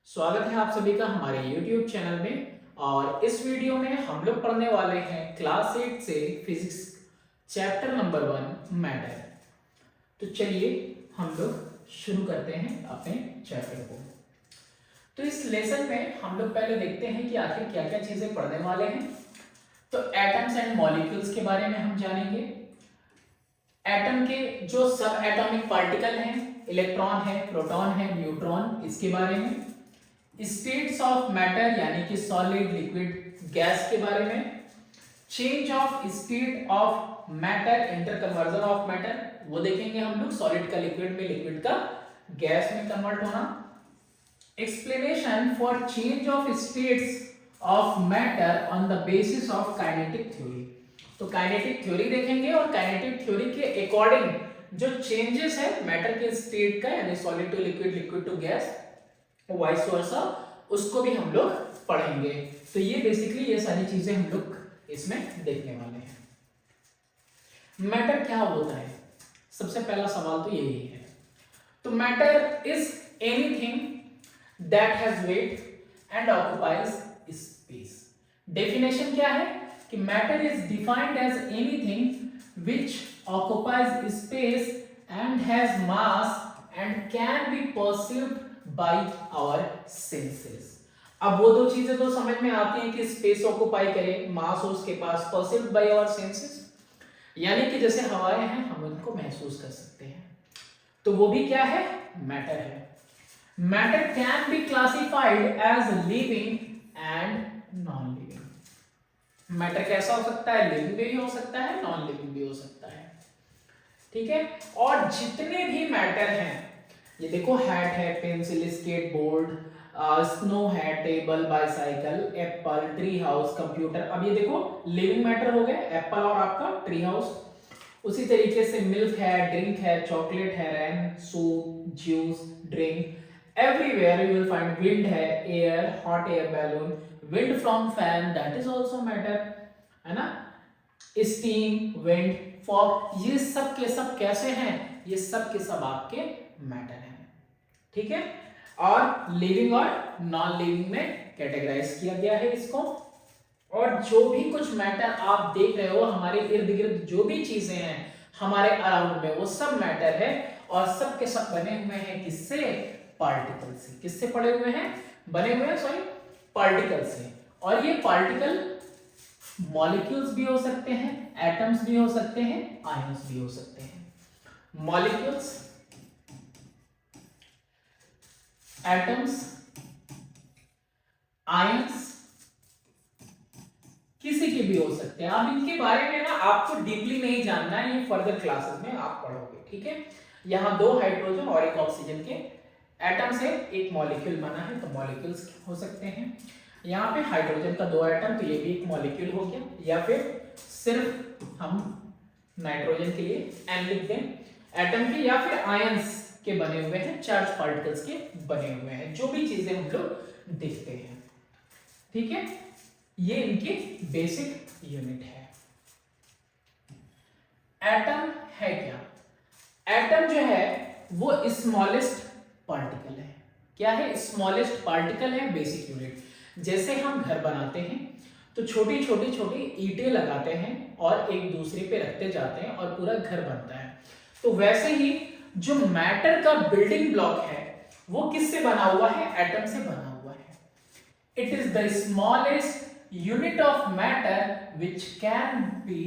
स्वागत है आप सभी का हमारे YouTube चैनल में। और इस वीडियो में हम लोग पढ़ने वाले हैं क्लास 8 से फिजिक्स चैप्टर नंबर 1 मैटर। तो चलिए हम लोग शुरू करते हैं अपने चैप्टर को। तो इस लेसन में हम लोग पहले देखते हैं कि आखिर क्या क्या चीजें पढ़ने वाले हैं। तो एटम्स एंड मॉलिक्यूल्स के बारे में हम जानेंगे। एटम के जो सब एटॉमिक पार्टिकल हैं, इलेक्ट्रॉन है, प्रोटॉन है, न्यूट्रॉन, इसके बारे में। स्टेट्स ऑफ मैटर यानी कि सॉलिड, लिक्विड, गैस के बारे में। Change of state of matter, inter conversion of matter, वो देखेंगे हम लोग। सॉलिड का लिक्विड में, लिक्विड का गैस में कन्वर्ट होना। Explanation for change of states of matter on the basis of kinetic theory. तो काइनेटिक थ्योरी देखेंगे और काइनेटिक थ्योरी के अकॉर्डिंग जो चेंजेस है मैटर के स्टेट का, यानी solid to liquid, liquid to gas, vice versa, उसको भी हम लोग पढ़ेंगे। तो ये बेसिकली ये सारी चीजें हम लोग इसमें देखने वाले हैं। मैटर क्या होता है, सबसे पहला सवाल तो यही है। तो matter is anything that has weight and occupies space. Definition क्या है कि matter is defined as anything which occupies space and has mass and can be perceived by our senses. अब वो दो चीजें तो समझ में आती हैं कि स्पेस ऑक्युपाई करे, मास हो उसके पास, परसीव्ड बाय आवर सेंसेस, यानी कि जैसे हवाएं हैं हम उनको महसूस कर सकते हैं। तो वो भी क्या है, मैटर है। Matter can be classified as living and non living. Matter कैसा हो सकता है, लिविंग भी हो सकता है, नॉन लिविंग भी हो सकता है। ठीक है। और जितने भी मैटर हैं, ये देखो, हैट है, पेंसिल, स्केटबोर्ड, स्नो है, table, bicycle, Apple, tree house, computer. अब ये देखो लिविंग मैटर हो गए, एप्पल और आपका ट्री हाउस। उसी तरीके से मिल्क है, ड्रिंक है, चॉकलेट है, rain, soup, juice, drink. Everywhere you will find wind है, air, hot air balloon, wind from fan, that is also matter, है ना। स्टीम, विंड, फॉग, ये सब के सब कैसे हैं, ये सब के सब आपके मैटर हैं। ठीक है। और लिविंग और नॉन लिविंग में कैटेगराइज किया गया है इसको। और जो भी कुछ मैटर आप देख रहे हो हमारे इर्द गिर्द, जो भी चीजें हैं हमारे अराउंड में, वो सब मैटर है। और सब के सब बने हुए हैं किससे, पार्टिकल से। किससे पड़े हुए हैं, बने हुए हैं, सॉरी, पार्टिकल से। और ये पार्टिकल मॉलिक्यूल्स भी हो सकते हैं, एटम्स भी हो सकते हैं, आयंस भी हो सकते हैं। मॉलिक्यूल्स, एटम्स, आयंस, किसी के भी हो सकते हैं। अब इनके बारे में ना आपको डीपली नहीं जानना है, ये फर्दर क्लासेस में आप पढ़ोगे। ठीक है। यहाँ दो हाइड्रोजन और एक ऑक्सीजन के एटम से एक मॉलिक्यूल बना है, तो मॉलिक्यूल्स हो सकते हैं। यहाँ पे हाइड्रोजन का दो एटम, तो ये भी एक मॉलिक्यूल हो गया। या फिर सिर्फ हम नाइट्रोजन के लिए एन लिख दें एटम के, या फिर आयंस के बने हुए हैं, चार्ज पार्टिकल्स के बने हुए हैं, जो भी चीजें हम लोग देखते हैं। ठीक है। ये इनकी बेसिक यूनिट है। एटम है क्या, एटम जो है वो स्मॉलेस्ट पार्टिकल है। क्या है, स्मॉलेस्ट पार्टिकल है, बेसिक यूनिट। जैसे हम घर बनाते हैं तो छोटी छोटी छोटी ईंटें लगाते हैं और एक दूसरे पे रखते जाते हैं और पूरा घर बनता है। तो वैसे ही जो मैटर का बिल्डिंग ब्लॉक है वो किससे बना हुआ है, एटम से बना हुआ है। It is the smallest unit of matter which can be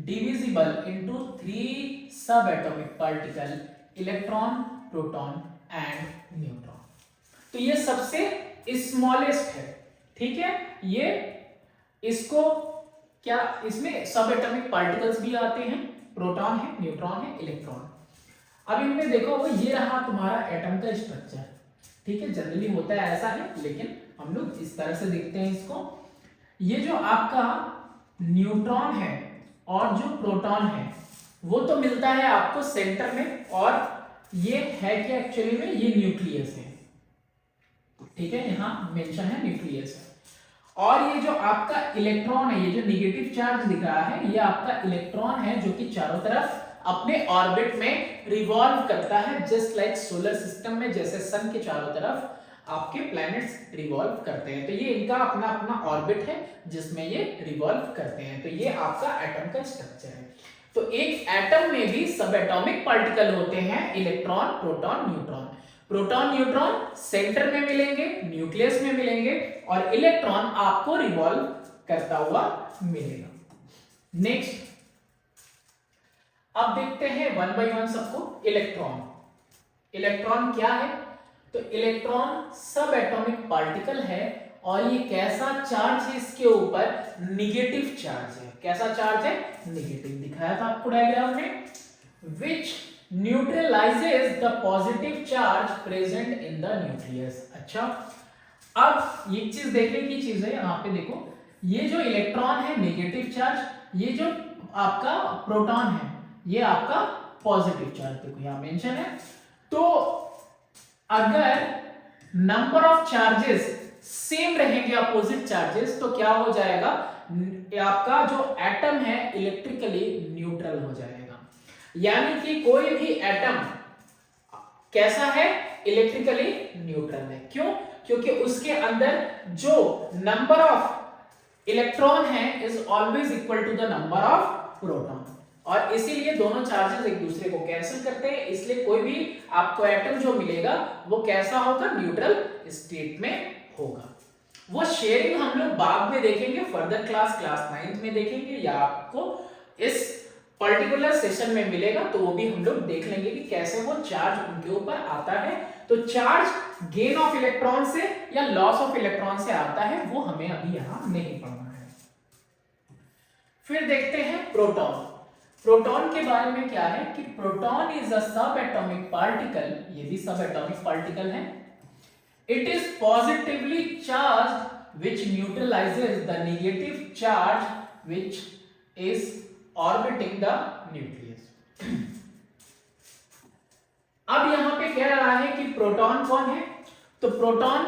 divisible into 3 subatomic particle, electron, proton and neutron। तो ये सबसे स्मॉलेस्ट है। ठीक है। ये इसको क्या, इसमें सब एटॉमिक पार्टिकल्स भी आते हैं, प्रोटॉन है, न्यूट्रॉन है, इलेक्ट्रॉन। अब इनमें देखो वो ये रहा तुम्हारा एटम का स्ट्रक्चर। ठीक है। जनरली होता है ऐसा है, लेकिन हम लोग इस तरह से देखते हैं इसको। ये जो आपका न्यूट्रॉन है और जो प्रोटॉन है वो तो मिलता है आपको सेंटर में, और ये है कि एक्चुअली में ये न्यूक्लियस है। ठीक है, यहां मेंशन है न्यूक्लियस है। और ये जो आपका इलेक्ट्रॉन है, ये जो नेगेटिव चार्ज दिख रहा है, ये आपका इलेक्ट्रॉन है जो कि चारों तरफ अपने ऑर्बिट में रिवॉल्व करता है, जस्ट लाइक सोलर सिस्टम में जैसे सन के चारों तरफ आपके प्लैनेट्स रिवॉल्व करते हैं। तो ये इनका अपना अपना ऑर्बिट है जिसमें ये रिवॉल्व करते हैं। तो ये आपका एटम का स्ट्रक्चर है। तो एक एटम में भी सब एटॉमिक पार्टिकल होते हैं, electron, proton, neutron. Proton neutron centre में मिलेंगे, न्यूक्लियस में मिलेंगे, और इलेक्ट्रॉन आपको रिवॉल्व करता हुआ मिलेगा। नेक्स्ट अब देखते हैं वन बाय वन सबको। इलेक्ट्रॉन, इलेक्ट्रॉन क्या है? तो इलेक्ट्रॉन सब एटॉमिक पार्टिकल है और ये कैसा चार्ज है? इसके ऊपर निगेटिव चार्ज है। कैसा चार्ज है? निगेटिव। दिखाया था आपको डायग्राम में। Which neutralizes the positive charge present in the nucleus. अच्छा, अब एक चीज देखने की चीज है, यहां पे देखो, ये जो इलेक्ट्रॉन है नेगेटिव चार्ज, ये जो आपका प्रोटॉन है ये आपका पॉजिटिव चार्ज, देखो यहां मेंशन है। तो अगर नंबर ऑफ चार्जेस सेम रहेंगे, अपोजिट चार्जेस, तो क्या हो जाएगा? आपका जो एटम है इलेक्ट्रिकली न्यूट्रल हो जाएगा। यानी कि कोई भी एटम कैसा है? इलेक्ट्रिकली न्यूट्रल है। क्यों? क्योंकि उसके अंदर जो नंबर ऑफ इलेक्ट्रॉन है is always equal to the number of proton, और इसीलिए दोनों चार्जेस एक दूसरे को कैंसिल करते हैं। इसलिए कोई भी आपको एटम जो मिलेगा वो कैसा होगा? न्यूट्रल स्टेट में होगा। वो शेयरिंग हम लोग बाद में देखेंगे, फर्दर क्लास 9th में देखेंगे, या आपको इस पर्टिकुलर सेशन में मिलेगा, तो वो भी हम लोग देख लेंगे कि कैसे वो चार्ज उनके ऊपर आता है। तो चार्ज गेन ऑफ इलेक्ट्रॉन से या लॉस ऑफ इलेक्ट्रॉन से आता है, वो हमें अभी यहां नहीं पढ़ना है। फिर देखते हैं प्रोटॉन। प्रोटॉन के बारे में क्या है कि proton is a subatomic particle, ये भी सब एटॉमिक पार्टिकल है। It is positively charged which neutralises the negative charge which is orbiting the nucleus. अब यहां पे कह रहा है कि प्रोटॉन कौन है? तो प्रोटॉन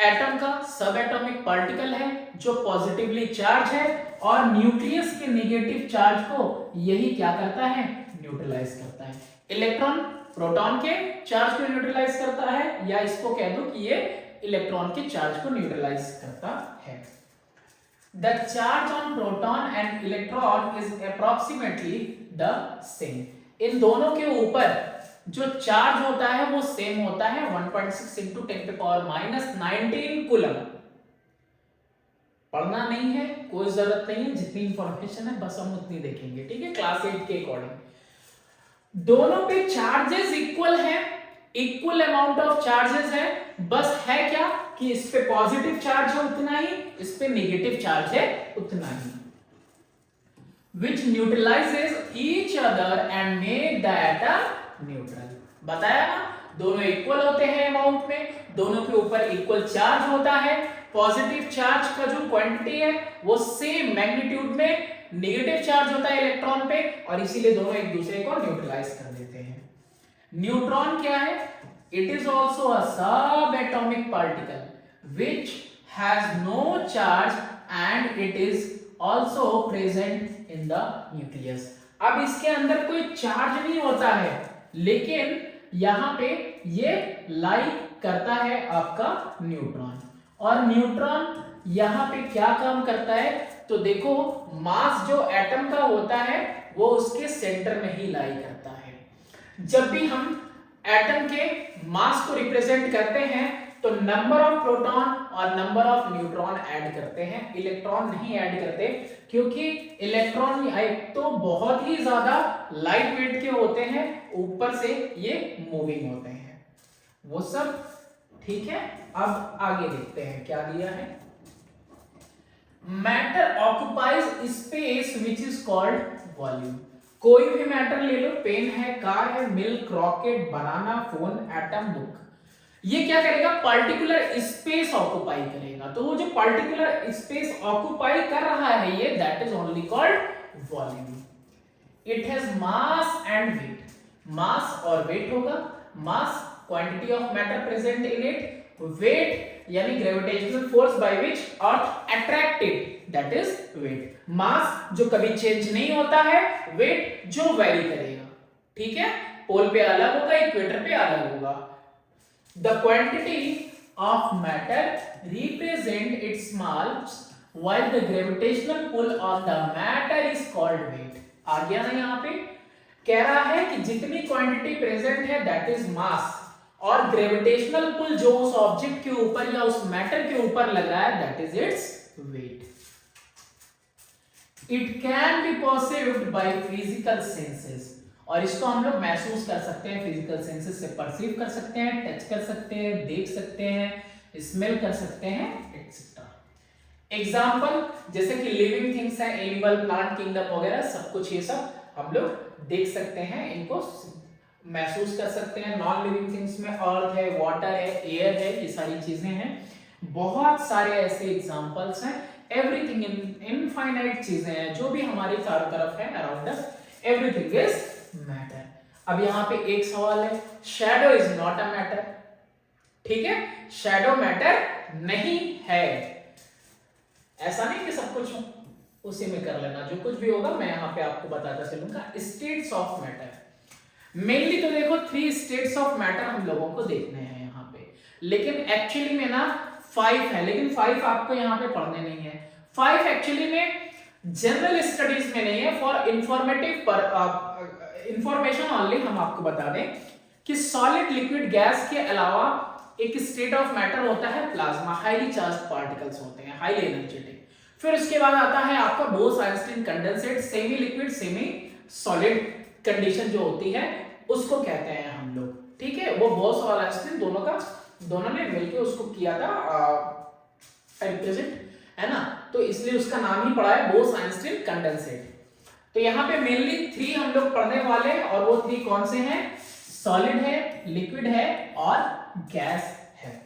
एटम का सब एटॉमिक पार्टिकल है जो पॉजिटिवली चार्ज है, और न्यूक्लियस के नेगेटिव चार्ज को यही क्या करता है? न्यूट्रलाइज करता है। इलेक्ट्रॉन प्रोटॉन के चार्ज को न्यूट्रलाइज करता है, या इसको कह दो कि ये इलेक्ट्रॉन के चार्ज को न्यूट्रलाइज करता है। The charge on proton and electron is approximately the same. इन दोनों के ऊपर जो चार्ज होता है वो सेम होता है, 1.6 into 10⁻⁻19 कूलम। पढ़ना नहीं है, कोई जरूरत नहीं है, जितनी इंफॉर्मेशन है बस हम उतनी देखेंगे, ठीक है, क्लास 8 के अकॉर्डिंग। दोनों पे चार्जेस इक्वल है, इक्वल अमाउंट ऑफ चार्जेस है, बस है क्या कि इस पे पॉजिटिव चार्ज है उतना ही, इस पे नेगेटिव चार्ज है उतना ही। which neutralizes each other and make the atom neutral। बताया ना, दोनों इक्वल होते हैं अमाउंट में, दोनों के ऊपर इक्वल चार्ज होता है, पॉजिटिव चार्ज का जो क्वांटिटी है वो सेम मैग्नीट्यूड में नेगेटिव चार्ज होता है इलेक्ट्रॉन पे, और इसीलिए दोनों एक दूसरे को न्यूट्रलाइज कर देते हैं। न्यूट्रॉन क्या है? It is also a subatomic particle which has no charge and it is also present in the nucleus. अब इसके अंदर कोई चार्ज नहीं होता है, लेकिन यहां पे ये लाई करता है आपका न्यूट्रॉन, और न्यूट्रॉन यहां पे क्या काम करता है? तो देखो, मास जो एटम का होता है वो उसके सेंटर में ही लाई करता है। जब भी हम एटम के मास को रिप्रेजेंट करते हैं तो नंबर ऑफ प्रोटॉन और नंबर ऑफ न्यूट्रॉन ऐड करते हैं, इलेक्ट्रॉन नहीं ऐड करते, क्योंकि इलेक्ट्रॉन एक तो बहुत ही ज्यादा लाइट वेट के होते हैं, ऊपर से ये मूविंग होते हैं, वो सब ठीक है। अब आगे देखते हैं क्या दिया है। Matter occupies space which is called volume. कोई भी मैटर ले लो, पेन है, कार है, मिल्क, रॉकेट, बनाना, फोन, एटम, बुक, ये क्या करेगा? पर्टिकुलर स्पेस ऑक्युपाई करेगा। तो वो जो पर्टिकुलर स्पेस ऑक्युपाई कर रहा है ये, that is only called volume. It has mass and weight, mass और वेट होगा। Mass quantity of matter present in it, weight यानी gravitational force by which earth attracted, that is weight. Mass जो कभी change नहीं होता है, wait जो very करेगा, ठीक है, पोल पे अलग होगा, इक्वेटर पे अलग होगा। The quantity of matter represent its mass while the gravitational pull on the matter is called weight। आ गया ना यहाँ पे, कह रहा है कि जितनी क्वांटिटी प्रेजेंट है दैट इज मास, और ग्रेविटेशनल पुल जो उस ऑब्जेक्ट के ऊपर या उस मैटर के ऊपर लग रहा है that is its weight. It can be perceived by physical senses, और इसको हम लोग महसूस कर सकते हैं, फिजिकल सेंसेस से परसीव कर सकते हैं, टच कर सकते हैं, देख सकते हैं, स्मेल कर सकते हैं, एक्सेट्रा। एग्जाम्पल जैसे कि लिविंग थिंग्स है, एनिमल, प्लांट किंगडम वगैरह सब कुछ, ये सब हम लोग देख सकते हैं, इनको महसूस कर सकते हैं। नॉन लिविंग थिंग्स में अर्थ है, वाटर है, एयर है, ये सारी चीजें हैं। बहुत सारे ऐसे एग्जांपल्स हैं। एवरीथिंग इनफाइनाइट चीजें हैं जो भी हमारे चारों तरफ है, around us, everything is matter. अब यहाँ पे एक सवाल है, shadow is not a matter, ठीक है, शैडो मैटर नहीं है। ऐसा नहीं कि सब कुछ उसी में कर लेना, जो कुछ भी होगा मैं यहाँ पे आपको बताता चलूंगा। स्टेट्स ऑफ मैटर, मेनली तो देखो 3 स्टेट्स ऑफ मैटर हम लोगों को देखने हैं यहाँ पे, लेकिन एक्चुअली में ना 5 है, लेकिन 5 आपको यहाँ पे पढ़ने नहीं है। 5 एक्चुअली में जनरल स्टडीज में नहीं है, फॉर इंफॉर्मेटिव पर इंफॉर्मेशन ओनली हम आपको बता दें कि सॉलिड, लिक्विड, गैस के अलावा एक स्टेट ऑफ मैटर होता है प्लाज्मा, हाईली चार्ज्ड पार्टिकल्स होते हैं, हाईली एनर्जेटिक। फिर उसके बाद आता है आपका Bose-Einstein condensate, semi liquid, semi solid condition जो होती है उसको कहते हैं हम लोग, ठीक है। वो बोस और आइंस्टीन दोनों ने मिलकर उसको किया था रिप्रेजेंट, है ना, तो इसलिए उसका नाम ही पड़ा है बोस-आइंस्टीन कंडेंसेट। तो यहाँ पे मेनली 3 हम लोग पढ़ने वाले हैं, और वो 3 कौन से हैं? सॉलिड है, लिक्विड है और गैस है।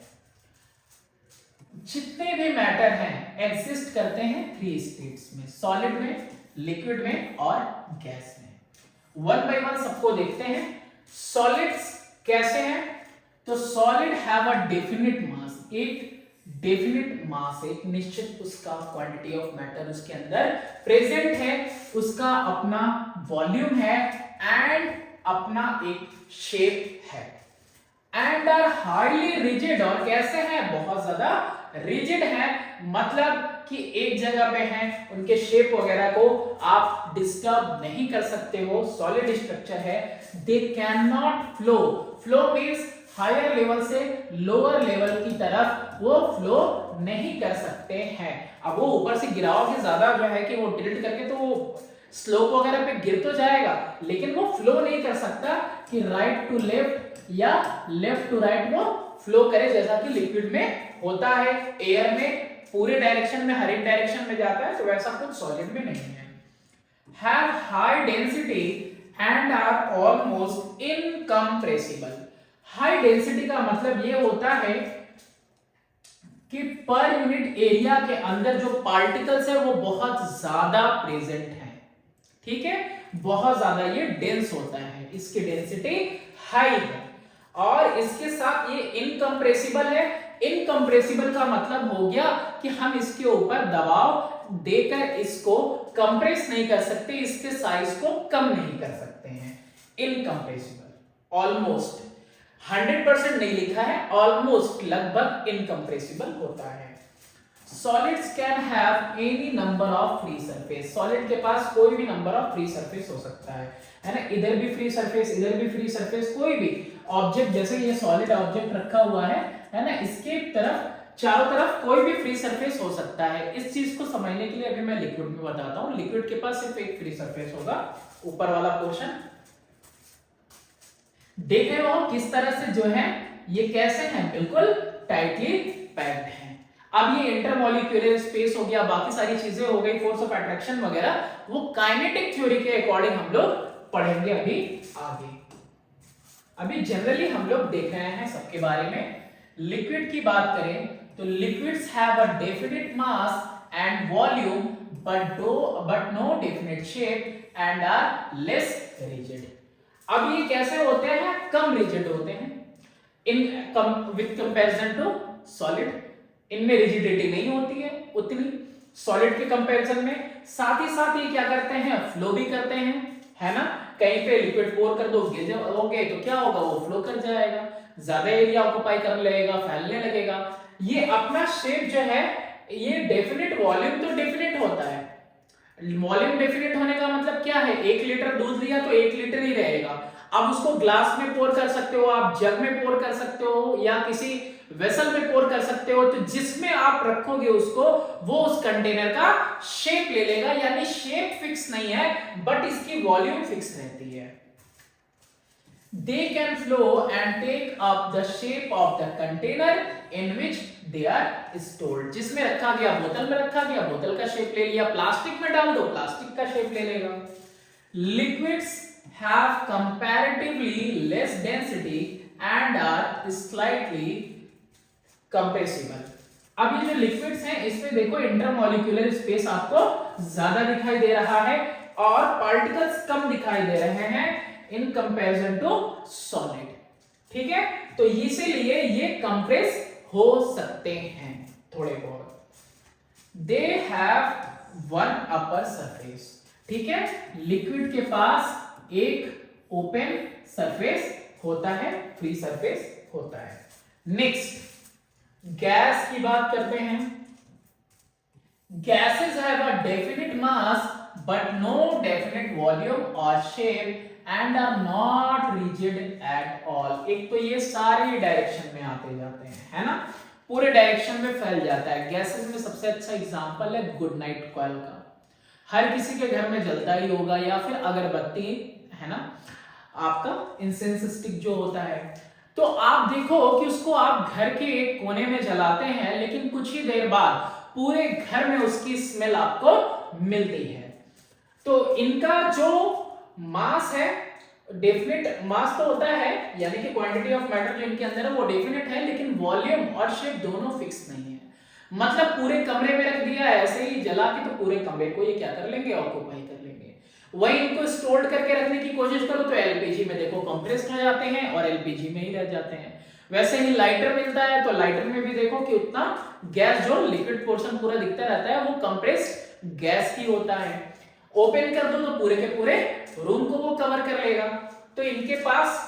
जितने भी मैटर हैं एग्जिस्ट करते हैं 3 स्टेट्स में, सॉलिड में, लिक्विड में और गैस में। वन बाय वन सबको देखते हैं। सॉलिड्स कैसे हैं? तो सॉलिड हैव अ डेफिनिट मास, एक डेफिनिट मास, एक निश्चित उसका क्वांटिटी ऑफ मैटर उसके अंदर प्रेजेंट है, उसका अपना वॉल्यूम है एंड अपना एक शेप है, एंड आर हाईली रिजिड, और कैसे हैं? बहुत ज्यादा रिजिड है, मतलब कि एक जगह पे हैं, उनके शेप वगैरह को आप डिस्टर्ब नहीं कर सकते हो, सॉलिड स्ट्रक्चर है। They can not flow, flow means higher level से लोअर लेवल की तरफ वो फ्लो नहीं कर सकते हैं। अब वो ऊपर से गिराओगे ज्यादा जो है कि वो टिल्ट करके तो वो स्लोप वगैरह पे गिर तो जाएगा, लेकिन वो फ्लो नहीं कर सकता कि राइट टू लेफ्ट या लेफ्ट टू राइट वो फ्लो करे, जैसा कि लिक्विड में होता है, एयर में पूरे डायरेक्शन में, हर एक डायरेक्शन में जाता है, तो वैसा कुछ सॉलिड में नहीं है। Have high density and are almost incompressible. High density का मतलब ये होता है कि पर यूनिट एरिया के अंदर जो पार्टिकल्स है वो बहुत ज्यादा प्रेजेंट है, ठीक है, बहुत ज्यादा ये डेंस होता है, इसकी डेंसिटी हाई है, और इसके साथ ये इनकम्प्रेसिबल है। इनकम्प्रेसिबल का मतलब हो गया कि हम इसके ऊपर दबाव देकर इसको कंप्रेस नहीं कर सकते, इसके साइज को कम नहीं कर सकते हैं। इनकम्प्रेसिबल, ऑलमोस्ट 100% नहीं लिखा है, ऑलमोस्ट लगभग इनकम्प्रेसिबल होता है। Solids can have any number of free surface, solid के पास कोई भी नंबर ऑफ फ्री सरफेस हो सकता है ना, इधर भी फ्री सरफेस, इधर भी फ्री सरफेस, कोई भी ऑब्जेक्ट, जैसे ये सॉलिड ऑब्जेक्ट रखा हुआ है ना, इसके तरफ चारों तरफ कोई भी फ्री सरफेस हो सकता है। इस चीज को समझने के लिए अभी मैं लिक्विड में बताता हूँ। लिक्विड के पास सिर्फ एक फ्री सरफेस होगा, ऊपर वाला पोर्शन। देख रहे हो किस तरह से जो है ये कैसे हैं, बिल्कुल टाइटली पैक्ड हैं। अब ये इंटरमॉलिक्यूलर स्पेस हो गया, बाकी सारी चीजें हो गई, फोर्स ऑफ अट्रैक्शन वगैरह, वो काइनेटिक थ्योरी के अकॉर्डिंग हम लोग पढ़ेंगे अभी आगे। अभी जनरली हम लोग देख रहे हैं सबके बारे में। लिक्विड की बात करें तो liquids have a definite mass and volume but no definite shape and are less rigid. अब ये कैसे होते हैं? कम रिजिड होते हैं in with comparison to solid. इनमें रिजिडिटी नहीं होती है उतनी सॉलिड के कंपैरिजन में। साथ ही साथ ये क्या करते हैं? फ्लो भी करते हैं, है ना। कहीं पे लिक्विड पोर कर दोगे तो क्या होगा? वो फ्लो कर जाएगा। ज्यादा एरिया ऑक्युपाई कर लेगा, फैलने लगेगा। ये अपना शेप जो है, ये डेफिनेट वॉल्यूम तो डेफिनेट होता है। वॉल्यूम डेफिनेट होने का मतलब क्या है, 1 लीटर दूध लिया तो 1 लीटर ही रहेगा। अब उसको ग्लास में पोर कर सकते हो, आप जग में पोर कर सकते हो, या किसी वेसल में पोर कर सकते हो। तो जिसमें आप रखोगे उसको, वो उस कंटेनर का शेप ले लेगा। यानी शेप फिक्स नहीं है, बट इसकी वॉल्यूम फिक्स रहती है। They can flow and take up the shape of the container in which they are stored. जिसमें रखा गया, बोतल में रखा गया, बोतल का शेप ले लिया, प्लास्टिक में डाल दो, प्लास्टिक का शेप ले लेगा। Liquids have comparatively less density and are slightly compressible. अब ये जो लिक्विड्स हैं, इसमें देखो इंटरमॉलिक्यूलर स्पेस आपको ज्यादा दिखाई दे रहा है और पार्टिकल्स कम दिखाई दे रहे हैं इन कंपैरिजन टू सॉलिड। ठीक है, तो इसीलिए ये कंप्रेस हो सकते हैं थोड़े बहुत। They have one upper surface. ठीक है, लिक्विड के पास एक ओपन सरफेस होता है, फ्री सरफेस होता है। नेक्स्ट गैस की बात करते हैं। Gases have a definite mass but no definite volume और shape and are not rigid at all. एक तो ये सारे डायरेक्शन में आते जाते हैं, है ना, पूरे डायरेक्शन में फैल जाता है। गैसेस में सबसे अच्छा एग्जांपल है गुड नाइट कॉइल का, हर किसी के घर में जलता ही होगा, या फिर अगरबत्ती, है ना, आपका इंसेंस स्टिक जो होता है। तो आप देखो कि उसको आप घर के एक कोने में जलाते हैं, लेकिन कुछ ही देर बाद पूरे घर में उसकी स्मेल आपको मिलती है। तो इनका जो मास है, डेफिनेट मास तो होता है, यानी कि क्वांटिटी ऑफ मैटर जो इनके अंदर है वो डेफिनेट है, लेकिन वॉल्यूम और शेप दोनों फिक्स नहीं है। मतलब पूरे कमरे में रख दिया ऐसे ही जला के, तो पूरे कमरे को ये क्या कर लेंगे, ऑक्युपाई कर लेंगे। वही इनको स्टोर करके रखने की कोशिश करो तो एलपीजी में देखो कंप्रेस्ड हो जाते हैं और एलपीजी में ही रह जाते हैं। वैसे ही लाइटर मिलता है, तो लाइटर में भी देखो कि उतना गैस जो लिक्विड पोर्शन पूरा दिखता रहता है वो कंप्रेस्ड गैस ही होता है। ओपन कर दो तो पूरे के पूरे रूम को वो कवर कर लेगा। तो इनके पास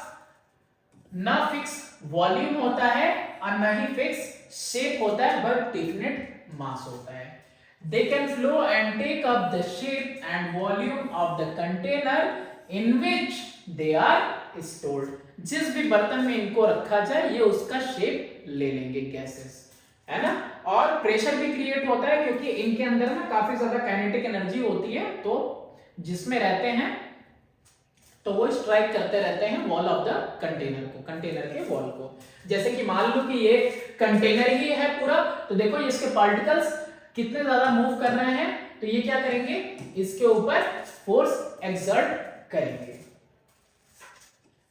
ना फिक्स वॉल्यूम होता है और ना ही फिक्स शेप होता है, बट डेफिनेट मास होता है। They can flow and take up the shape and volume of the container in which they are stored. जिस भी बर्तन में इनको रखा जाए ये उसका शेप ले लेंगे गैसेस, है ना। और प्रेशर भी क्रिएट होता है क्योंकि इनके अंदर ना काफी ज्यादा काइनेटिक एनर्जी होती है, तो जिसमें रहते हैं तो वो स्ट्राइक करते रहते हैं वॉल ऑफ द कंटेनर को, कंटेनर के वॉल को। जैसे कि मान लो कि ये कंटेनर ही है पूरा, तो देखो इसके पार्टिकल्स कितने ज्यादा मूव कर रहे हैं, तो ये क्या करेंगे, इसके ऊपर फोर्स एक्सर्ट करेंगे।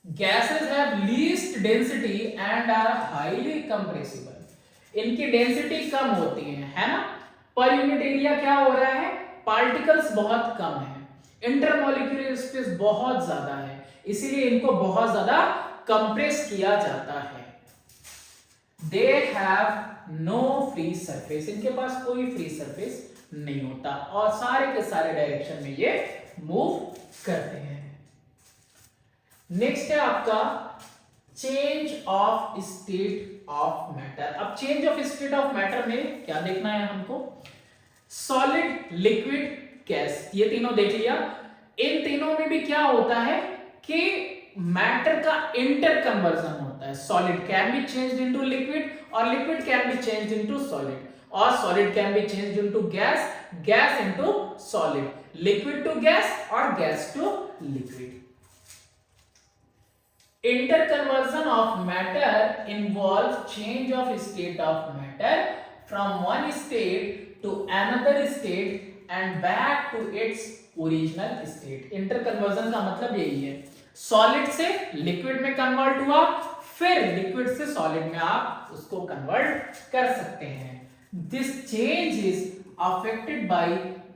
Gases have least density and are highly compressible. इनकी डेंसिटी कम होती है ना, पर यूनिट एरिया क्या हो रहा है, पार्टिकल्स बहुत कम है, इंटरमॉलिक्यूलर स्पेस बहुत ज्यादा है, इसीलिए इनको बहुत ज्यादा कंप्रेस किया जाता है। They have no free surface. इनके पास कोई फ्री सरफेस नहीं होता और सारे के सारे डायरेक्शन में ये मूव करते हैं। नेक्स्ट है आपका change of state of matter. अब change of state of matter में क्या देखना है हमको, सॉलिड, लिक्विड, गैस, ये तीनों देख लिया। इन तीनों में भी क्या होता है कि मैटर का इंटर कन्वर्जन होता है। Solid can be changed into liquid और liquid can be changed into solid, और solid can be changed into gas, gas into solid, liquid to gas और gas to liquid. Interconversion of matter involves change of state of matter from one state to another state and back to its original state. Interconversion का मतलब यही है, solid से liquid में convert हुआ, फिर liquid से सॉलिड में आप उसको कन्वर्ट कर सकते हैं। This change is affected by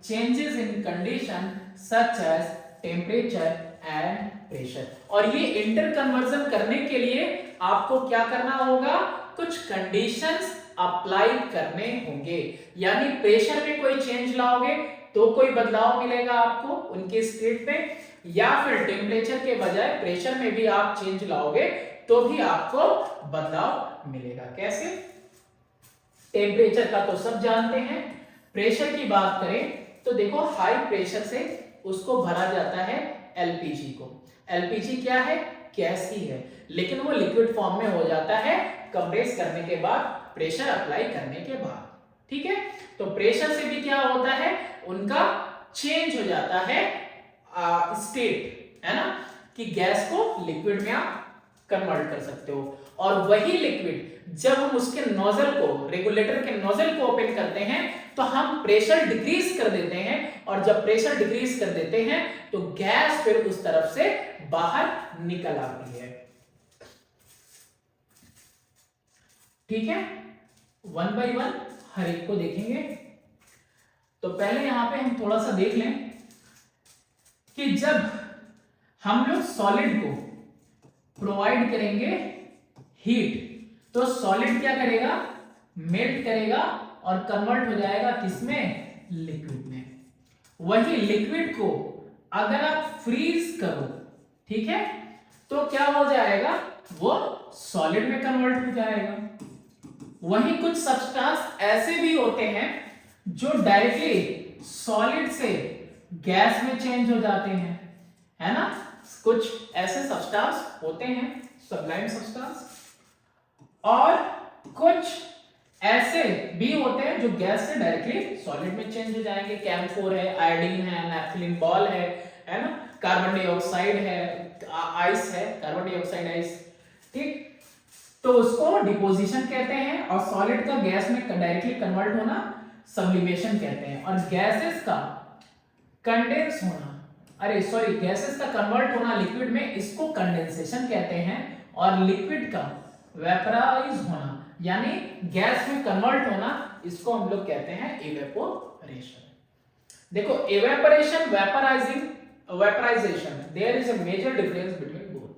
changes in condition such as temperature and pressure. और ये इंटर कन्वर्जन करने के लिए आपको क्या करना होगा, कुछ कंडीशंस अप्लाई करने होंगे। यानी प्रेशर में कोई चेंज लाओगे तो कोई बदलाव मिलेगा आपको उनके स्टेट में, या फिर टेम्परेचर के बजाय प्रेशर में भी आप चेंज लाओगे तो भी आपको बदलाव मिलेगा। कैसे? टेम्परेचर का तो सब जानते हैं, प्रेशर की बात करें तो देखो हाई प्रेशर से उसको भरा जाता है एलपीजी को। एलपीजी क्या है? गैस ही है, लेकिन वो लिक्विड फॉर्म में हो जाता है कंप्रेस करने के बाद, प्रेशर अप्लाई करने के बाद। ठीक है, तो प्रेशर से भी क्या होता है, उनका चेंज हो जाता है स्टेट, है ना, कि गैस को लिक्विड में आप कन्वर्ट कर सकते हो। और वही लिक्विड जब हम उसके नोजल को, रेगुलेटर के नोजल को ओपन करते हैं तो हम प्रेशर डिक्रीज कर देते हैं, और जब प्रेशर डिक्रीज कर देते हैं तो गैस फिर उस तरफ से बाहर निकल आती है। ठीक है, वन बाय वन हर एक को देखेंगे। तो पहले यहां पे हम थोड़ा सा देख लें कि जब हम लोग सॉलिड को प्रोवाइड करेंगे हीट, तो सॉलिड क्या करेगा, मेल्ट करेगा और कन्वर्ट हो जाएगा किसमें, लिक्विड में। वही लिक्विड को अगर आप फ्रीज करो, ठीक है, तो क्या हो जाएगा, वो सॉलिड में कन्वर्ट हो जाएगा। वही कुछ सब्सटेंस ऐसे भी होते हैं जो डायरेक्टली सॉलिड से गैस में चेंज हो जाते हैं, है ना। कुछ ऐसे सब्सटेंस होते हैं सबलाइम सब्सटेंस, और कुछ ऐसे भी होते हैं जो गैस से डायरेक्टली सॉलिड में चेंज हो जाएंगे। कैम्फोर है, आयोडीन है, नैप्थलीन बॉल है ना, कार्बन डाइऑक्साइड है, आइस है, कार्बन डाइऑक्साइड आइस। ठीक, तो उसको डिपोजिशन कहते हैं, और सॉलिड का गैस में डायरेक्टली कन्वर्ट होना सब्लिमेशन कहते हैं, और गैसेस का कंडेंस होना, अरे सॉरी, गैसेस का कन्वर्ट होना लिक्विड में, इसको कंडेंसेशन कहते हैं, और लिक्विड का वेपराइज होना यानी गैस में कन्वर्ट होना, इसको हम लोग कहते हैं इवेपोरेशन। देखो evaporation, vaporisation, there is a major difference between both,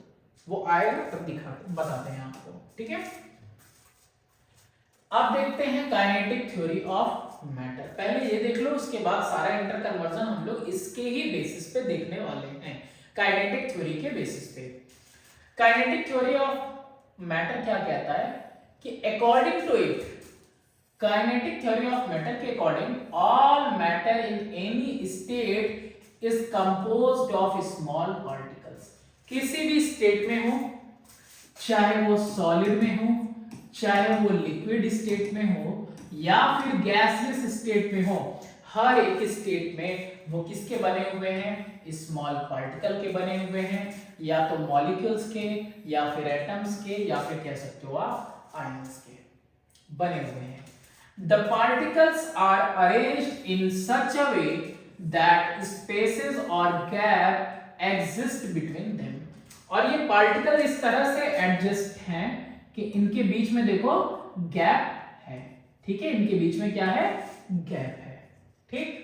वो आएगा तब बताते हैं आपको। ठीक है, अब देखते हैं काइनेटिक थ्योरी ऑफ मैटर। पहले ये देख लो, उसके बाद सारा इंटर कन्वर्जन हम लोग इसके ही बेसिस पे देखने वाले हैं, काइनेटिक थ्योरी के बेसिस पे। काइनेटिक थ्योरी ऑफ मैटर क्या कहता है कि according to it, kinetic theory of matter के according, all matter in any state is composed of small particles. किसी भी स्टेट में हो, चाहे वो सॉलिड में हो, चाहे वो लिक्विड स्टेट में हो, या फिर गैसियस स्टेट में हो, हर एक स्टेट में वो किसके बने हुए हैं, स्मॉल पार्टिकल के बने हुए हैं, या तो मॉलिक्यूल्स के, या फिर एटम्स के, या फिर कह सकते हो आप आयंस के बने हुए हैं। The particles are arranged in such a way that spaces और गैप एग्जिस्ट बिटवीन देम। और ये पार्टिकल इस तरह से एडजस्ट हैं कि इनके बीच में देखो गैप है। ठीक है, इनके बीच में क्या है, गैप है। ठीक,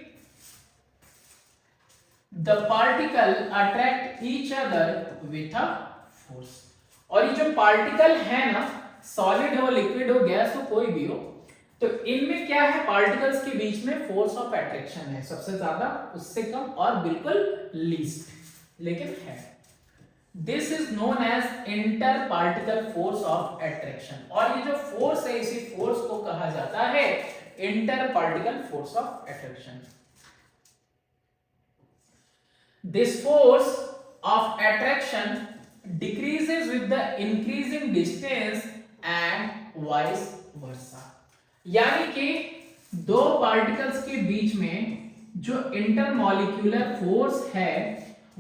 the particle attract each other with a force. और ये जो पार्टिकल है ना, सॉलिड हो, लिक्विड हो, गैस हो, कोई भी हो, तो इनमें क्या है, पार्टिकल्स के बीच में फोर्स ऑफ अट्रैक्शन है, सबसे ज्यादा, उससे कम, और बिल्कुल लीस्ट, लेकिन है। This is known as interparticle force of attraction. और ये जो फोर्स है, इसी फोर्स को कहा जाता है inter particle force of attraction. This force of attraction decreases with the increasing distance and vice versa। यानी कि दो पार्टिकल्स के बीच में जो इंटरमॉलिक्यूलर फोर्स है,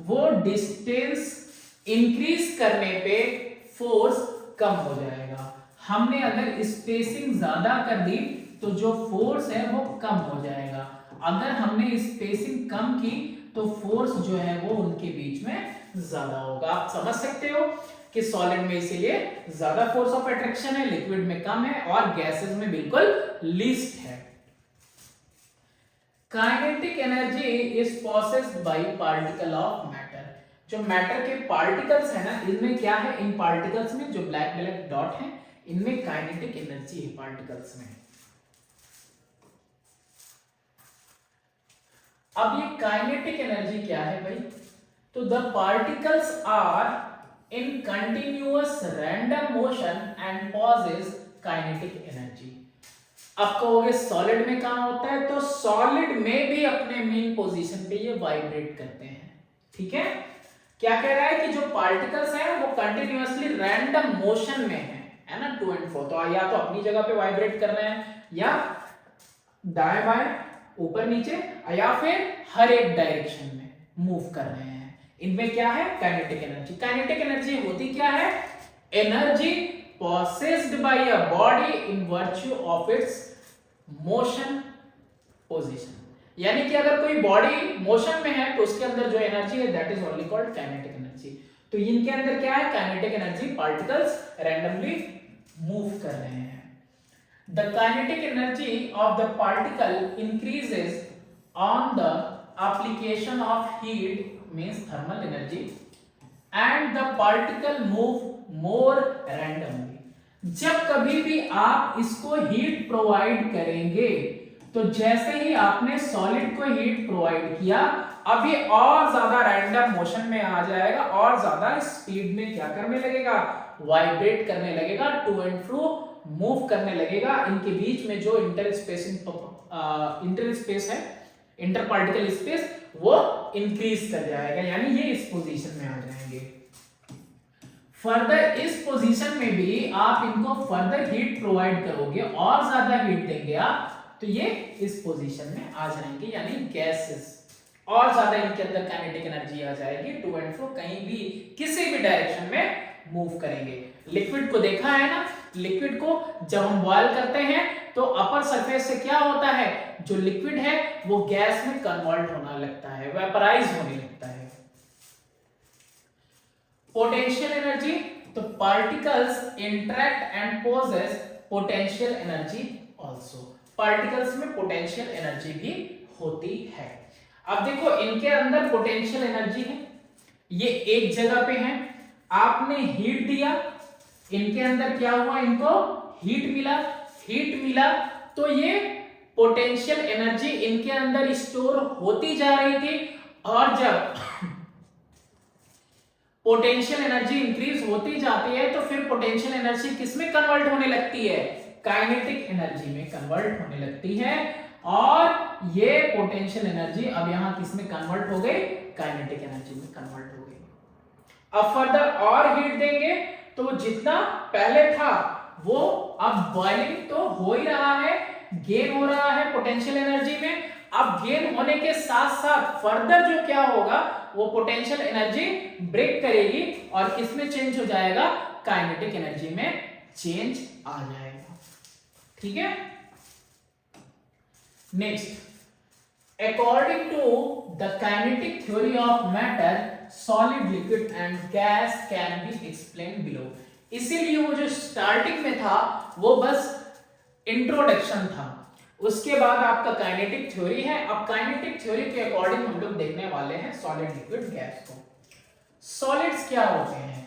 वो डिस्टेंस इंक्रीज करने पे फोर्स कम हो जाएगा। हमने अगर स्पेसिंग ज्यादा कर दी तो जो फोर्स है वो कम हो जाएगा, अगर हमने स्पेसिंग कम की तो फोर्स जो है वो उनके बीच में ज्यादा होगा। आप समझ सकते हो कि सॉलिड में इसीलिए ज्यादा फोर्स ऑफ अट्रैक्शन है, लिक्विड में कम है, और गैसेस में बिल्कुल लीस्ट है। Kinetic energy is possessed by particle of matter. जो मैटर के पार्टिकल्स है ना, इनमें क्या है, इन पार्टिकल्स में जो ब्लैक ब्लैक डॉट है, इनमें काइनेटिक एनर्जी है पार्टिकल्स में। अब ये काइनेटिक एनर्जी क्या है भाई, तो the particles are in continuous random motion and possess kinetic energy। अब कहोगे सॉलिड में कहां होता है, तो सॉलिड में भी अपने मेन पोजीशन पे ये वाइब्रेट करते हैं। ठीक है, क्या कह रहा है कि जो पार्टिकल्स हैं वो कंटिन्यूअसली रैंडम मोशन में है ना, टू एंड फ्रो, तो या तो अपनी जगह पे वाइब्रेट कर रहे हैं या दाएं बाएं ऊपर नीचे या फिर हर एक डायरेक्शन में मूव कर रहे हैं। इनमें क्या है, काइनेटिक एनर्जी। काइनेटिक एनर्जी होती क्या है, energy possessed by a body in virtue of its motion position। यानी कि अगर कोई बॉडी मोशन में है तो उसके अंदर जो एनर्जी है that is only called kinetic energy. तो इनके अंदर क्या है, kinetic energy, particles randomly move कर रहे हैं। The kinetic energy of the particle increases on the application of heat means thermal energy and the particle move more randomly. जब कभी भी आप इसको हीट प्रोवाइड करेंगे तो जैसे ही आपने सॉलिड को हीट प्रोवाइड किया अब ये और ज्यादा रैंडम मोशन में आ जाएगा और ज्यादा स्पीड में क्या करने लगेगा, वाइब्रेट करने लगेगा, टू एंड फ्रो मूव करने लगेगा। इनके बीच में जो इंटर स्पेस है, इंटर पार्टिकल स्पेस, वो इंक्रीज कर जाएगा, यानी ये इस पोजीशन में आ जाएंगे। फर्दर इस पोजीशन में भी आप इनको फर्दर हीट प्रोवाइड करोगे और ज्यादा हीट देंगे आप, तो ये इस पोजीशन में आ जाएंगे, यानी गैसेस, और ज्यादा इनके अंदर काइनेटिक एनर्जी आ जाएगी, टू एंड फ्रो कहीं भी किसी भी डायरेक्शन में मूव करेंगे। लिक्विड को देखा है ना, लिक्विड को जब हम बॉयल करते हैं तो अपर सरफेस से क्या होता है, जो लिक्विड है वो गैस में कन्वर्ट होने लगता है, वेपराइज होने लगता है। पोटेंशियल एनर्जी, तो particles interact and possess potential energy also. Particles में पोटेंशियल एनर्जी भी होती है। अब देखो इनके अंदर पोटेंशियल एनर्जी है, ये एक जगह पे है, आपने हीट दिया, इनके अंदर क्या हुआ, इनको हीट मिला, हीट मिला तो ये पोटेंशियल एनर्जी इनके अंदर स्टोर होती जा रही थी, और जब पोटेंशियल एनर्जी इंक्रीज होती जाती है तो फिर पोटेंशियल एनर्जी किसमें कन्वर्ट होने लगती है, काइनेटिक एनर्जी में कन्वर्ट होने लगती है, और ये पोटेंशियल एनर्जी अब यहां किसमें कन्वर्ट हो गई, काइनेटिक एनर्जी में कन्वर्ट हो गई। अब फर्दर और हीट देंगे तो जितना पहले था वो अब बॉइलिंग तो हो ही रहा है, गेन हो रहा है पोटेंशियल एनर्जी में। अब गेन होने के साथ साथ फर्दर जो क्या होगा, वो पोटेंशियल एनर्जी ब्रेक करेगी और किसमें चेंज हो जाएगा, काइनेटिक एनर्जी में चेंज आ जाएगा। ठीक है, next, according to the kinetic theory of matter solid, liquid and gas can be explain below. इसीलिए वो जो स्टार्टिंग में था वो बस इंट्रोडक्शन था, उसके बाद आपका काइनेटिक थ्योरी है। अब काइनेटिक थ्योरी के अकॉर्डिंग हम लोग देखने वाले हैं सॉलिड, लिक्विड, गैस को। सॉलिड्स क्या होते हैं,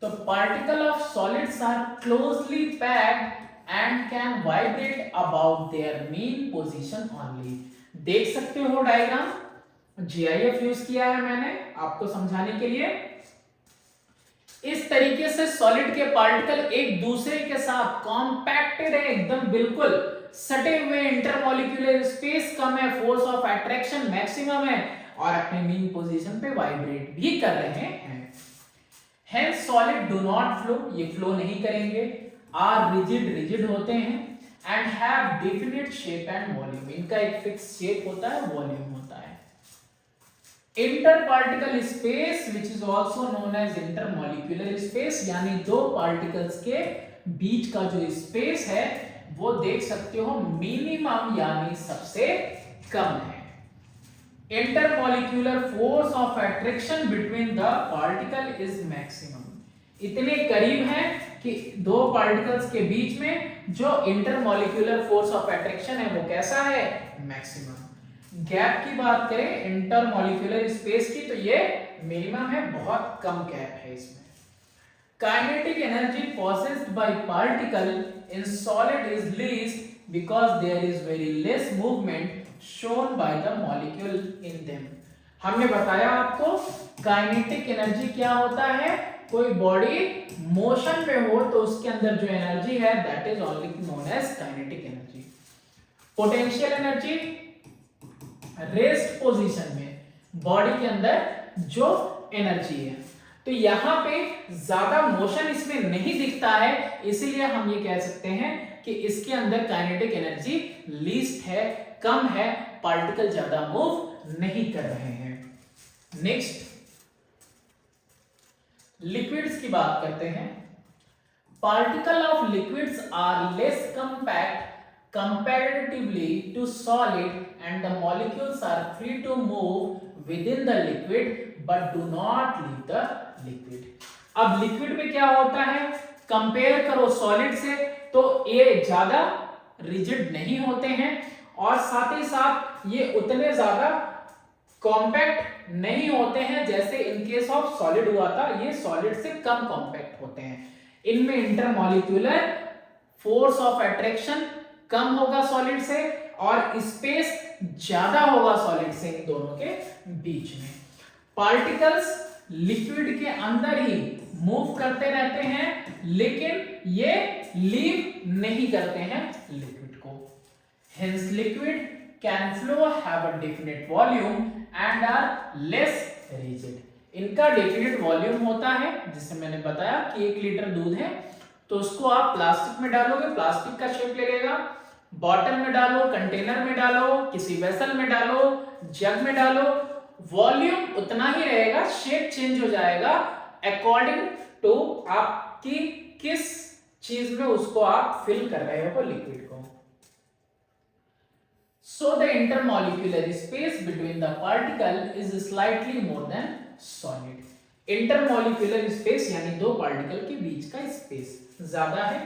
तो particle of solids are closely packed and can vibrate about their main position only. देख सकते हो डायग्राम, जीआईएफ यूज किया है मैंने आपको समझाने के लिए। इस तरीके से सॉलिड के पार्टिकल एक दूसरे के साथ कॉम्पैक्टेड है, एकदम बिल्कुल सटे हुए, इंटरमॉलिक्यूलर स्पेस कम है, फोर्स ऑफ अट्रैक्शन मैक्सिमम है, और अपने मेन पोजीशन पे वाइब्रेट भी कर रहे हैं। Hence solid do not flow, ये फ्लो नहीं करेंगे, आर रिजिड, रिजिड होते हैं, and have definite shape and volume, इनका एक फिक्स शेप होता है, वॉल्यूम होता है। Interparticle space which is also known as intermolecular space, यानी दो पार्टिकल्स के बीच का जो स्पेस है वो देख सकते हो मिनिमम यानी सबसे कम है। Intermolecular force of attraction between the particle is maximum, इतने करीब है कि दो पार्टिकल्स के बीच में जो इंटरमॉलिक्यूलर फोर्स ऑफ अट्रैक्शन है वो कैसा है, मैक्सिमम। गैप की बात करें इंटरमॉलिक्यूलर स्पेस की, तो ये मिनिमम है, बहुत कम गैप है इसमें। Kinetic energy possessed by particle in solid is least because there is very less movement shown by the molecule in them। हमने बताया आपको काइनेटिक एनर्जी क्या होता है, कोई बॉडी मोशन में हो तो उसके अंदर जो एनर्जी है that is only known as kinetic energy. Potential energy rest position में बॉडी के अंदर जो एनर्जी है, तो यहां पे ज्यादा मोशन इसमें नहीं दिखता है, इसीलिए हम ये कह सकते हैं कि इसके अंदर काइनेटिक एनर्जी लीस्ट है, कम है, पार्टिकल ज्यादा मूव नहीं कर रहे हैं। नेक्स्ट लिक्विड्स की बात करते हैं। Particle of liquids are less compact comparatively to solid and the molecules are free to move within the liquid but do not leave the liquid। अब लिक्विड में क्या होता है, कंपेयर करो सॉलिड से तो ये ज्यादा रिजिड नहीं होते हैं और साथ ही साथ ये उतने ज्यादा कॉम्पैक्ट नहीं होते हैं जैसे इन केस ऑफ सॉलिड हुआ था, ये सॉलिड से कम कॉम्पैक्ट होते हैं। इनमें इंटरमॉलिक्यूलर फोर्स ऑफ अट्रैक्शन कम होगा सॉलिड से और स्पेस ज्यादा होगा सॉलिड से इन दोनों के बीच में। पार्टिकल्स लिक्विड के अंदर ही मूव करते रहते हैं लेकिन ये लीव नहीं करते हैं लिक्विड को। Hence liquid can flow have a definite volume and are less rigid. इनका डेफिनेट वॉल्यूम होता है, जिसे मैंने बताया कि 1 लीटर दूध है तो उसको आप प्लास्टिक में डालोगे, प्लास्टिक का शेप ले लेगा, बॉटल में डालो, कंटेनर में डालो, किसी वेसल में डालो, जग में डालो, वॉल्यूम उतना ही रहेगा, शेप चेंज हो जाएगा अकॉर्डिंग टू आपकी किस चीज में उसको आप फिल कर रहे हो लिक्विड को। So the intermolecular space between the particle is slightly more than solid. Intermolecular space यानी दो पार्टिकल के बीच का स्पेस ज्यादा है।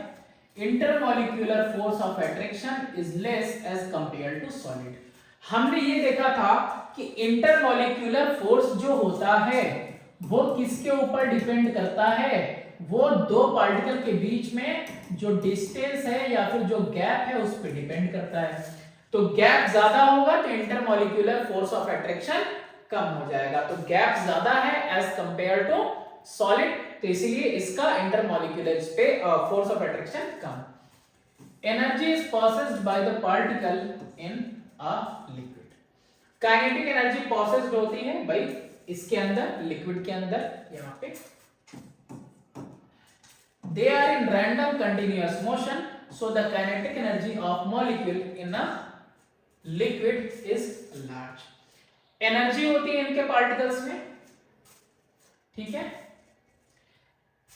Intermolecular force of attraction is less as compare to solid. हमने ये देखा था कि इंटरमॉलिक्यूलर फोर्स जो होता है वो किसके ऊपर डिपेंड करता है, वो दो पार्टिकल के बीच में जो डिस्टेंस है या फिर जो गैप है उस पर डिपेंड करता है। तो गैप ज्यादा होगा तो इंटरमॉलिक्यूलर फोर्स ऑफ अट्रैक्शन कम हो जाएगा, तो गैप ज्यादा है एज कंपेयर टू सॉलिड, तो इसीलिए इसका intermolecular force of attraction come. Energy is processed bye the particle in a liquid. Kinetic energy processed होती है भाई इसके अंदर, लिक्विड के अंदर, यहां पे they are in random continuous motion, so the kinetic energy of molecule in a liquid is large। Energy होती है इनके पार्टिकल्स में, ठीक है,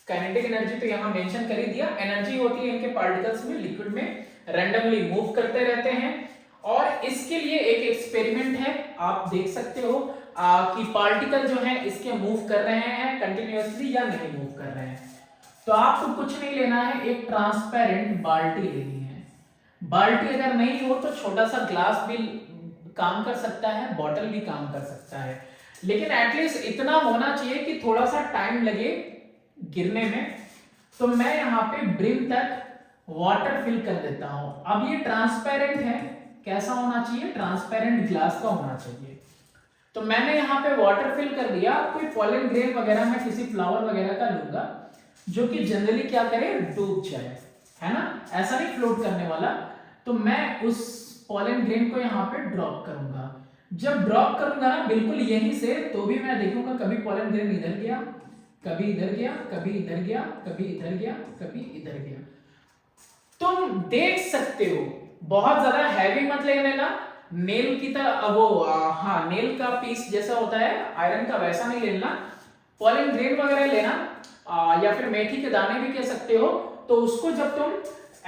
काइनेटिक एनर्जी तो यहां मेंशन कर ही दिया। एनर्जी होती है इनके पार्टिकल्स में, लिक्विड में रैंडमली मूव करते रहते हैं। और इसके लिए एक एक्सपेरिमेंट है, आप देख सकते हो कि पार्टिकल जो है इसके मूव कर रहे हैं कंटिन्यूअसली या नहीं मूव कर रहे हैं। तो आपको कुछ नहीं लेना है, एक ट्रांसपेरेंट बाल्टी लेनी है। बाल्टी अगर नहीं हो तो छोटा सा ग्लास भी काम कर सकता है, बॉटल भी काम कर सकता है, लेकिन एटलीस्ट इतना होना चाहिए कि थोड़ा सा टाइम लगे गिरने में। तो मैं यहाँ पे ब्रिम तक वाटर फिल कर देता हूं। अब ये ट्रांसपेरेंट है, कैसा होना चाहिए, ट्रांसपेरेंट ग्लास का होना चाहिए। तो मैंने यहाँ पे वाटर फिल कर दिया। कोई पॉलन ग्रेन वगैरह मैं किसी फ्लावर वगैरह का लूंगा जो कि जनरली क्या करे, डूब जाए, है ना, ऐसा नहीं फ्लोट करने वाला। तो मैं उस पॉलन ग्रेन को यहाँ पे ड्रॉप करूंगा। जब ड्रॉप करूंगा ना बिल्कुल यहीं से, तो भी मैं देखूंगा कभी पॉलन ग्रेन इधर गया, कभी इधर गया, कभी इधर गया, कभी इधर गया, कभी इधर गया। तुम देख सकते हो, बहुत ज्यादा हैवी मत ले लेना, नेल की तरह वो हाँ नेल का पीस जैसा होता है आयरन का, वैसा नहीं लेना। पॉलन ग्रेन वगैरह लेना या फिर मेथी के दाने भी कह सकते हो। तो उसको जब तुम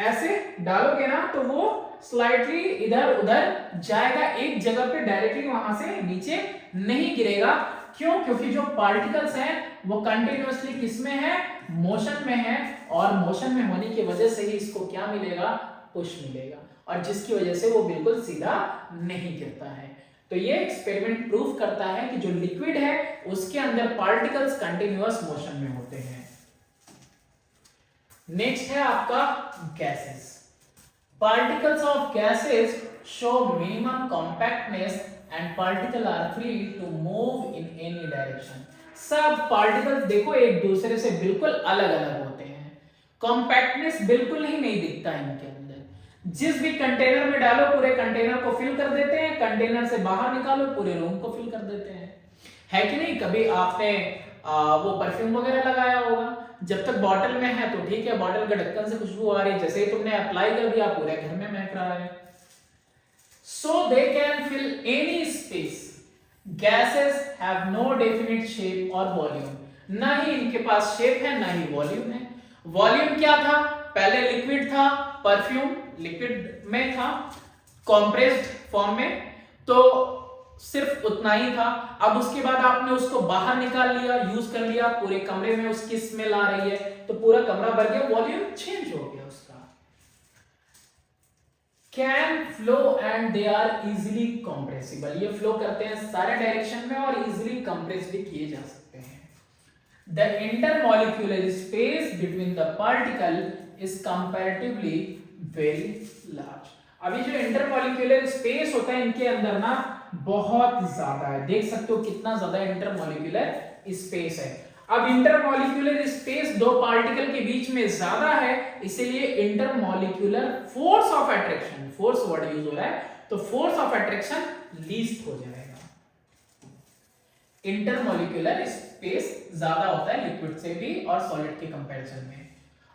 ऐसे डालोगे ना तो वो स्लाइटली इधर उधर जाएगा, एक जगह पे डायरेक्टली वहां से नीचे नहीं गिरेगा। क्यों? क्योंकि जो पार्टिकल्स हैं वो कंटिन्यूअसली किसमें है, मोशन में है, और मोशन में होने की वजह से ही इसको क्या मिलेगा, पुश मिलेगा, और जिसकी वजह से वो बिल्कुल सीधा नहीं गिरता है। तो ये एक्सपेरिमेंट प्रूव करता है कि जो लिक्विड है उसके अंदर पार्टिकल्स कंटिन्यूअस मोशन में होते हैं। नेक्स्ट है आपका gases. Particles of gases show minimum compactness and particle are free to move in any direction. सब पार्टिकल्स देखो एक दूसरे से बिल्कुल अलग अलग होते हैं, कॉम्पैक्टनेस बिल्कुल ही नहीं दिखता इनके अंदर। जिस भी कंटेनर में डालो पूरे कंटेनर को फिल कर देते हैं, कंटेनर से बाहर निकालो पूरे रूम को फिल कर देते हैं, है कि नहीं? कभी आपने वो परफ्यूम वगैरह लगाया होगा, जब तक बॉटल में है तो ठीक है, बॉटल के ढक्कन से खुशबू आ रही है, जैसे ही तुमने अप्लाई कर दिया पूरे घर में महक रहा है। So they can fill any space, gases have no definite shape और वॉल्यूम, ना ही इनके पास शेप है ना ही वॉल्यूम है। वॉल्यूम क्या था? पहले लिक्विड था, परफ्यूम लिक्विड में था, कॉम्प्रेस्ड फॉर्म में, तो सिर्फ उतना ही था। अब उसके बाद आपने उसको बाहर निकाल लिया, यूज कर लिया, पूरे कमरे में उसकी स्मेल आ रही है, तो पूरा कमरा भर गया, वॉल्यूम चेंज हो गया उसका। Can flow and they are easily compressible, ये फ्लो करते हैं सारे डायरेक्शन में और इजिली कंप्रेस भी किए जा सकते हैं। The intermolecular space between the particle is comparatively very large. अभी जो इंटरमॉलिक्यूलर स्पेस होता है इनके अंदर ना बहुत ज्यादा है, देख सकते हो कितना ज्यादा इंटरमॉलिक्यूलर स्पेस है। अब इंटरमॉलिक्यूलर स्पेस दो पार्टिकल के बीच में ज्यादा है, इसीलिए intermolecular force of attraction, force word use हो रहा है, तो फोर्स ऑफ अट्रैक्शन लीस्ट हो जाएगा। इंटरमॉलिक्यूलर स्पेस ज्यादा होता है लिक्विड से भी और सॉलिड के कंपैरिजन में।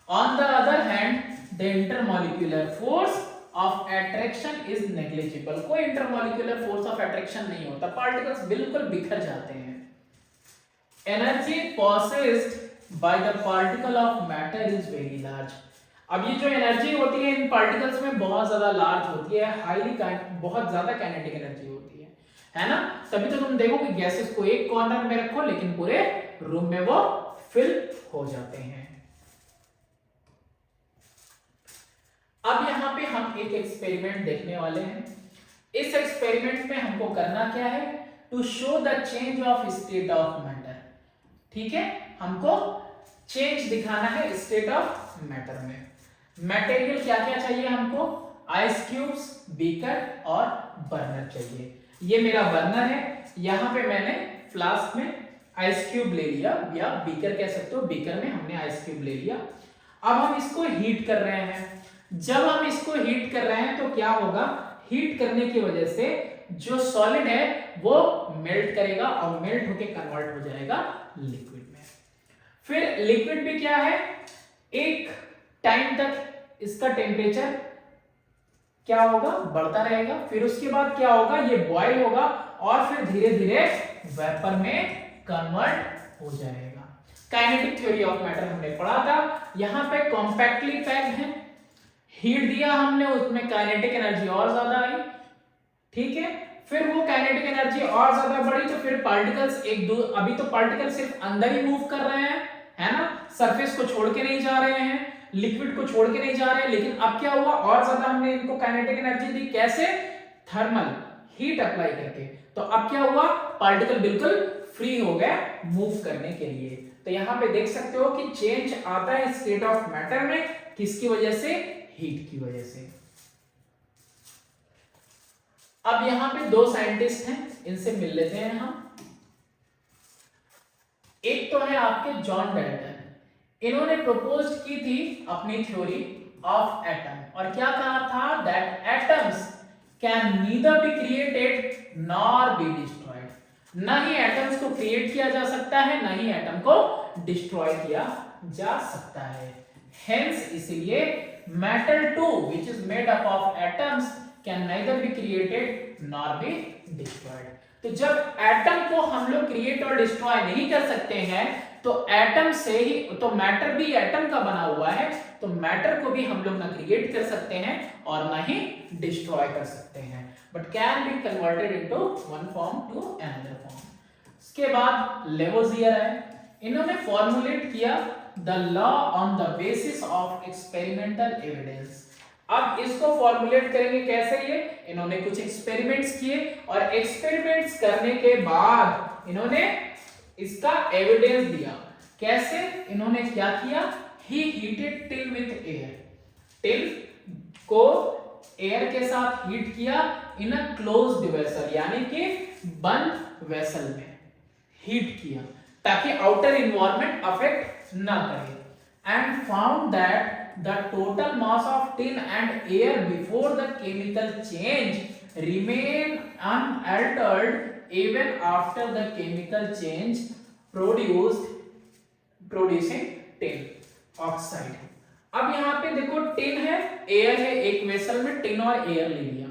On the other hand the intermolecular force of attraction is negligible, कोई इंटरमॉलिक्यूलर फोर्स ऑफ अट्रैक्शन नहीं होता, पार्टिकल्स बिल्कुल बिखर जाते हैं। Energy possessed by the particle of matter is very large. अब ये जो एनर्जी होती है इन पार्टिकल्स में बहुत ज्यादा लार्ज होती है, हाईली बहुत ज्यादा काइनेटिक एनर्जी होती है ना? तभी तो तुम देखो कि गैसेस को एक कॉर्नर में रखो लेकिन पूरे रूम में वो फिल हो जाते हैं। अब यहां पे हम एक एक्सपेरिमेंट देखने वाले हैं। इस एक्सपेरिमेंट में हमको करना क्या है? To show the change of state of matter. ठीक है, हमको चेंज दिखाना है स्टेट ऑफ मैटर में। मटेरियल क्या क्या चाहिए हमको? आइस क्यूब्स, बीकर और बर्नर चाहिए। ये मेरा बर्नर है, यहां पे मैंने फ्लास्क में आइस क्यूब ले लिया, या बीकर कह सकते हो, बीकर में हमने आइस क्यूब ले लिया। अब हम इसको हीट कर रहे हैं। जब हम इसको हीट कर रहे हैं तो क्या होगा? हीट करने की वजह से जो सॉलिड है वो मेल्ट करेगा और मेल्ट होके कन्वर्ट हो जाएगा लिक्विड में। फिर लिक्विड भी क्या है, एक टाइम तक इसका टेम्परेचर क्या होगा? बढ़ता रहेगा। फिर उसके बाद क्या होगा? ये बॉयल होगा और फिर धीरे धीरे वेपर में कन्वर्ट हो जाएगा। काइनेटिक थ्योरी ऑफ मैटर हमने पढ़ा था। यहां पे कॉम्पैक्टली पैक्ड है, हीट दिया हमने, उसमें काइनेटिक एनर्जी और ज्यादा आई। ठीक है, फिर वो काइनेटिक एनर्जी और ज्यादा बढ़ी तो फिर पार्टिकल्स अभी तो पार्टिकल सिर्फ अंदर ही मूव कर रहे हैं, है ना? सरफेस को छोड़ के नहीं जा रहे हैं, लिक्विड को छोड़ के नहीं जा रहे हैं। लेकिन अब क्या हुआ? और ज्यादा हमने इनको काइनेटिक एनर्जी दी। कैसे? थर्मल हीट अप्लाई करके। तो अब क्या हुआ? पार्टिकल बिल्कुल फ्री हो गया मूव करने के लिए। तो यहां पे देख सकते हो कि चेंज आता है स्टेट ऑफ मैटर में, किसकी वजह से? हीट की वजह से। अब यहां पे दो साइंटिस्ट हैं, इनसे मिल लेते हैं हम। एक तो है आपके जॉन डाल्टन, इन्होंने प्रपोज की थी अपनी थ्योरी ऑफ एटम और क्या कहा था? That atoms can neither be created nor be destroyed. ना ही एटम्स को क्रिएट किया जा सकता है, ना ही एटम को डिस्ट्रॉय किया जा सकता है। हेंस इसलिए matter to which is made up of atoms can neither be created nor be destroyed. तो जब एटम को हम लोग क्रिएट और डिस्ट्रॉय नहीं कर सकते हैं तो एटम से ही, तो मैटर भी एटम का बना हुआ है, तो मैटर को भी हम लोग ना क्रिएट कर सकते हैं और ना ही डिस्ट्रॉय कर सकते हैं, but can be converted into one form to another form. इसके बाद लेवोजियर है, इन्होंने फॉर्मुलेट किया the law on the basis of experimental evidence. अब इसको फॉर्मुलेट करेंगे कैसे? ये इन्होंने कुछ एक्सपेरिमेंट्स किए और एक्सपेरिमेंट्स करने के बाद इन्होंने इसका एविडेंस दिया। कैसे? इन्होंने क्या किया? He heated tin with air, tin को एयर के साथ हीट किया इन अ क्लोज्ड वेसल, यानी कि बंद वेसल में हीट किया। ताकि आउटर इन्वायरमेंट अफेक्ट ना करे, and found that the total mass of tin and air before the chemical change remain unaltered even after the chemical change producing tin oxide. अब यहाँ पे देखो टिन है, एयर है, एक वेसल में टिन और एयर ले लिया,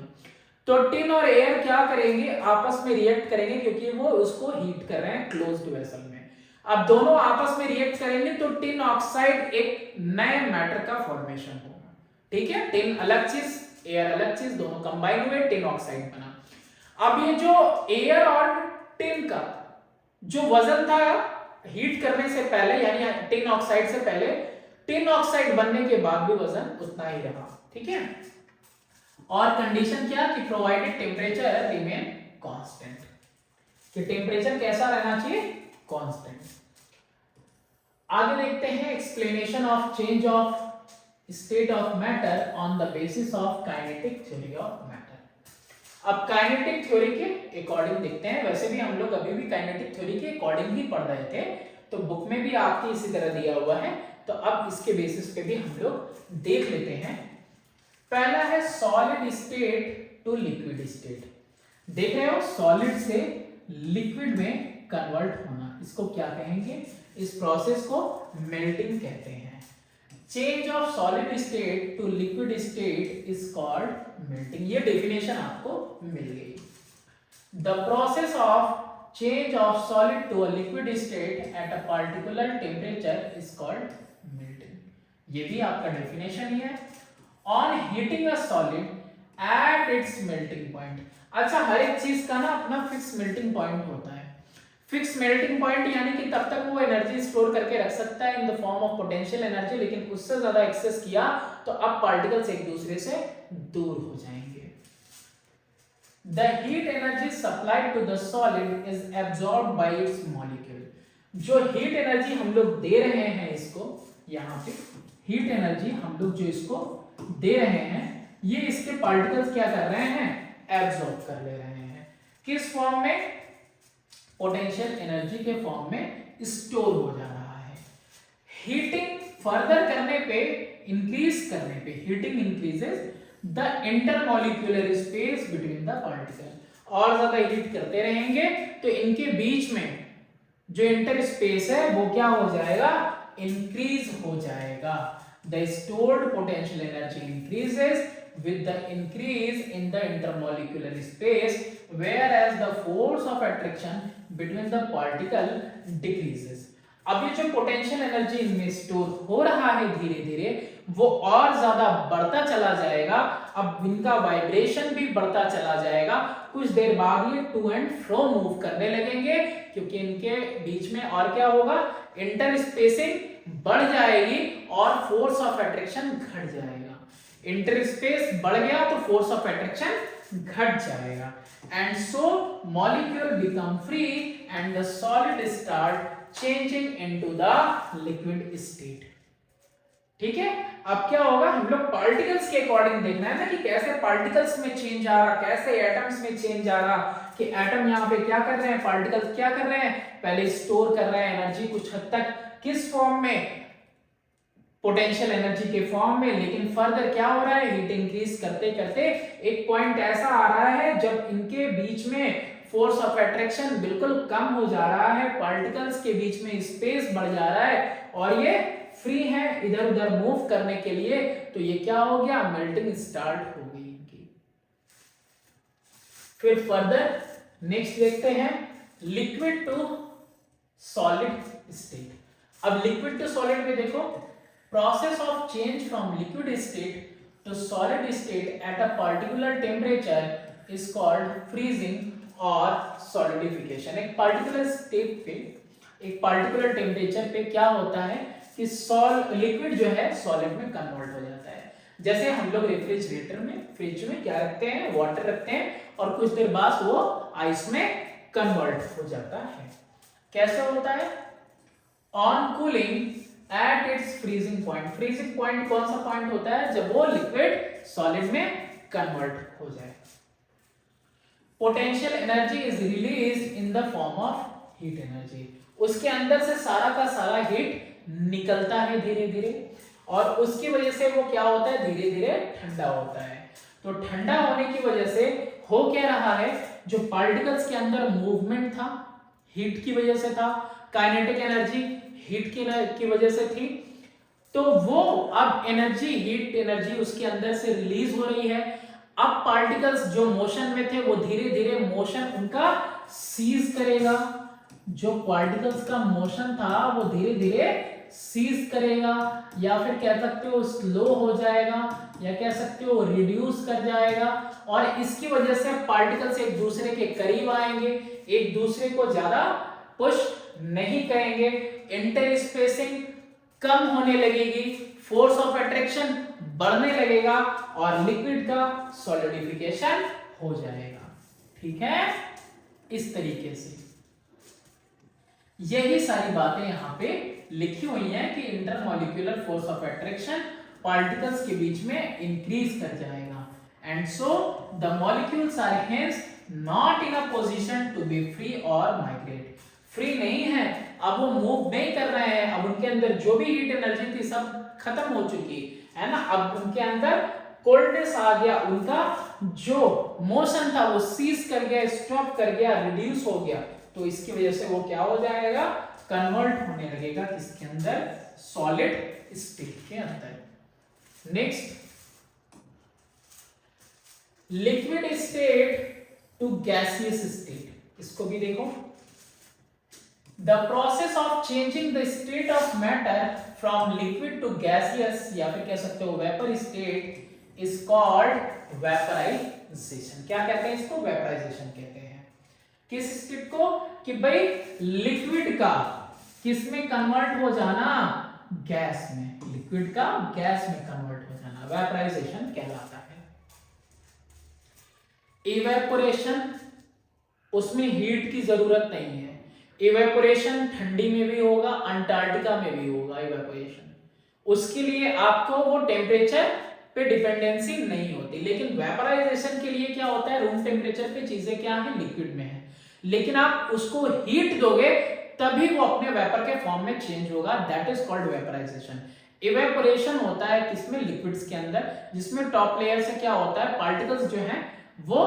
तो टिन और एयर क्या करेंगे, आपस में रिएक्ट करेंगे क्योंकि वो उसको हीट कर रहे हैं क्लोज्ड वेसल में। अब दोनों आपस में रिएक्ट करेंगे तो टिन ऑक्साइड एक नए मैटर का फॉर्मेशन होगा, ठीक है। टिन अलग चीज, एयर अलग चीज, दोनों कंबाइन हुए टिन ऑक्साइड बना। अब ये जो एयर और टिन का जो वजन था हीट करने से पहले, यानी टिन ऑक्साइड से पहले, टिन ऑक्साइड बनने के बाद भी वजन उतना ही रहा, ठीक है। और कंडीशन क्या कि प्रोवाइडेड टेम्परेचर रिमेन कांस्टेंट, कि टेम्परेचर कैसा रहना चाहिए, कांस्टेंट। आगे देखते हैं explanation of change of state of matter on the basis of kinetic theory of matter. अब काइनेटिक थ्योरी के अकॉर्डिंग देखते हैं, वैसे भी हम लोग अभी भी काइनेटिक थ्योरी के अकॉर्डिंग ही पढ़ रहे थे, तो बुक में भी आपकी इसी तरह दिया हुआ है, तो अब इसके बेसिस पे भी हम लोग देख लेते हैं। पहला है solid state to liquid state. देख रहे हो, सॉलिड से लिक्विड में कन्वर्ट होना, इसको क्या कहेंगे, इस प्रोसेस को मेल्टिंग कहते हैं। Change of solid state to liquid state is called melting. ये डेफिनेशन आपको मिल गई। द प्रोसेस ऑफ change of solid to a liquid state at a particular temperature is called melting. ये भी आपका डेफिनेशन ही है। On heating a solid at its melting point। अच्छा, हर एक चीज का ना अपना फिक्स मेल्टिंग पॉइंट होता है। फिक्स मेल्टिंग पॉइंट यानी कि तब तक वो एनर्जी स्टोर करके रख सकता है इन the form of potential energy, लेकिन उससे ज्यादा एक्सेस किया तो अब पार्टिकल्स एक दूसरे से दूर हो जाएंगे। The heat energy supplied to the solid is absorbed by its molecule। जो हीट एनर्जी हम लोग दे रहे हैं इसको, यहाँ पे हीट एनर्जी हम लोग जो इसको दे रहे हैं, ये इसके पार्टिकल्स क्या कर रहे हैं, एब्जॉर्ब कर ले रहे हैं। किस फॉर्म में, पोटेंशियल एनर्जी के फॉर्म में स्टोर हो जा रहा है। हीटिंग फर्दर करने पे, इंक्रीज करने पे, heating increases the intermolecular space between the particle. और ज्यादा हीट करते रहेंगे तो इनके बीच में जो इंटर स्पेस है वो क्या हो जाएगा, इंक्रीज हो जाएगा। The stored potential energy increases with the increase in the intermolecular space, whereas the force of attraction between the particle decreases। अब ये जो पोटेंशियल एनर्जी इनमें स्टोर हो रहा है धीरे धीरे वो और ज्यादा बढ़ता चला जाएगा। अब इनका वाइब्रेशन भी बढ़ता चला जाएगा, कुछ देर बाद ये टू एंड फ्रो मूव करने लगेंगे, क्योंकि इनके बीच में और क्या होगा, इंटर स्पेसिंग बढ़ जाएगी और फोर्स ऑफ अट्रैक्शन घट जाएगा। इंटर स्पेस बढ़ गया तो फोर्स ऑफ अट्रैक्शन घट जाएगा, and so molecule become free and the solid start changing into the liquid state. ठीक है, अब क्या होगा, हम लोग पार्टिकल्स के अकॉर्डिंग देखना है ना कि कैसे पार्टिकल्स में चेंज आ रहा, कैसे एटम्स में चेंज आ रहा, कि एटम यहाँ पे क्या कर रहे हैं, पार्टिकल्स क्या कर रहे हैं, पहले स्टोर कर रहे हैं एनर्जी कुछ हद तक, किस फॉर्म में, पोटेंशियल एनर्जी के फॉर्म में, लेकिन फर्दर क्या हो रहा है, हीट इंक्रीज करते करते एक पॉइंट ऐसा आ रहा है जब इनके बीच में फोर्स ऑफ अट्रैक्शन बिल्कुल कम हो जा रहा है, पार्टिकल्स के बीच में स्पेस बढ़ जा रहा है और ये फ्री है इधर उधर मूव करने के लिए, तो ये क्या हो गया, मेल्टिंग स्टार्ट हो गई इनकी। फिर फर्दर नेक्स्ट देखते हैं लिक्विड टू सॉलिड स्टेट। अब लिक्विड टू सॉलिड में देखो, process of change from liquid state to solid state at a particular temperature is called freezing और solidification। एक particular state पे, एक particular temperature पे क्या होता है कि लिक्विड जो है सॉलिड में कन्वर्ट हो जाता है। जैसे हम लोग रेफ्रिजरेटर में, फ्रिज में क्या रखते हैं, वाटर रखते हैं और कुछ देर बाद वो आइस में कन्वर्ट हो जाता है। कैसे होता है, on cooling at its freezing point. Freezing point कौन सा पॉइंट होता है, जब वो लिक्विड सॉलिड में कन्वर्ट हो जाए। Potential energy is released in the form of heat energy. उसके अंदर से सारा का सारा हीट निकलता है धीरे धीरे, और उसकी वजह से वो क्या होता है, धीरे धीरे ठंडा होता है। तो ठंडा होने की वजह से हो क्या रहा है, जो पार्टिकल्स के अंदर मूवमेंट था हीट की वजह से था, काइनेटिक एनर्जी हीट की वजह से थी, तो वो अब एनर्जी, हीट एनर्जी उसके अंदर से रिलीज हो रही है। अब पार्टिकल्स जो मोशन में थे वो धीरे धीरे मोशन उनका सीज करेगा, जो पार्टिकल्स का मोशन था वो धीरे धीरे सीज करेगा, या फिर कह सकते हो स्लो हो जाएगा, या कह सकते हो रिड्यूस कर जाएगा, और इसकी वजह से पार्टिकल्स एक दूसरे के करीब आएंगे, एक दूसरे को ज्यादा पुश नहीं करेंगे, इंटरस्पेसिंग कम होने लगेगी, फोर्स ऑफ अट्रैक्शन बढ़ने लगेगा, और लिक्विड का सॉलिडिफिकेशन हो जाएगा। ठीक है, इस तरीके से यही सारी बातें यहां पे लिखी हुई हैं कि intermolecular force of attraction particles के बीच में इंक्रीज कर जाएगा, and so the molecules are hence not in a position to be free और माइग्रेट। फ्री नहीं है, अब वो मूव नहीं कर रहे हैं, अब उनके अंदर जो भी हीट एनर्जी थी सब खत्म हो चुकी है ना, अब उनके अंदर कोल्डनेस आ गया, उनका जो मोशन था वो सीज कर गया, स्टॉप कर गया, रिड्यूस हो गया, तो इसकी वजह से वो क्या हो जाएगा, कन्वर्ट होने लगेगा किसके अंदर, सॉलिड स्टेट के अंदर। Next, liquid state to gaseous state, इसको भी देखो। The process of changing the state of matter from liquid to gaseous या फिर कह सकते हो vapor state is called vaporization। क्या कहते हैं इसको, vaporization कहते हैं। किस स्टेट को, कि भाई लिक्विड का किस में कन्वर्ट हो जाना, गैस में, लिक्विड का गैस में कन्वर्ट हो जाना वेपराइजेशन कहलाता है। इवेपोरेशन, उसमें हीट की जरूरत नहीं है, इवेपोरेशन ठंडी में भी होगा, अंटार्कटिका में भी होगा इवेपोरेशन, उसके लिए आपको वो टेम्परेचर पे डिपेंडेंसी नहीं होती। लेकिन वेपराइजेशन के लिए क्या होता है, रूम टेम्परेचर पे चीजें क्या है, लिक्विड में है, लेकिन आप उसको हीट दोगे तभी वो अपने वेपर के फॉर्म में चेंज होगा, that is called vaporisation. Evaporation होता है किसमें, लिक्विड्स के अंदर, जिसमें टॉप लेयर से क्या होता है, पार्टिकल्स जो हैं वो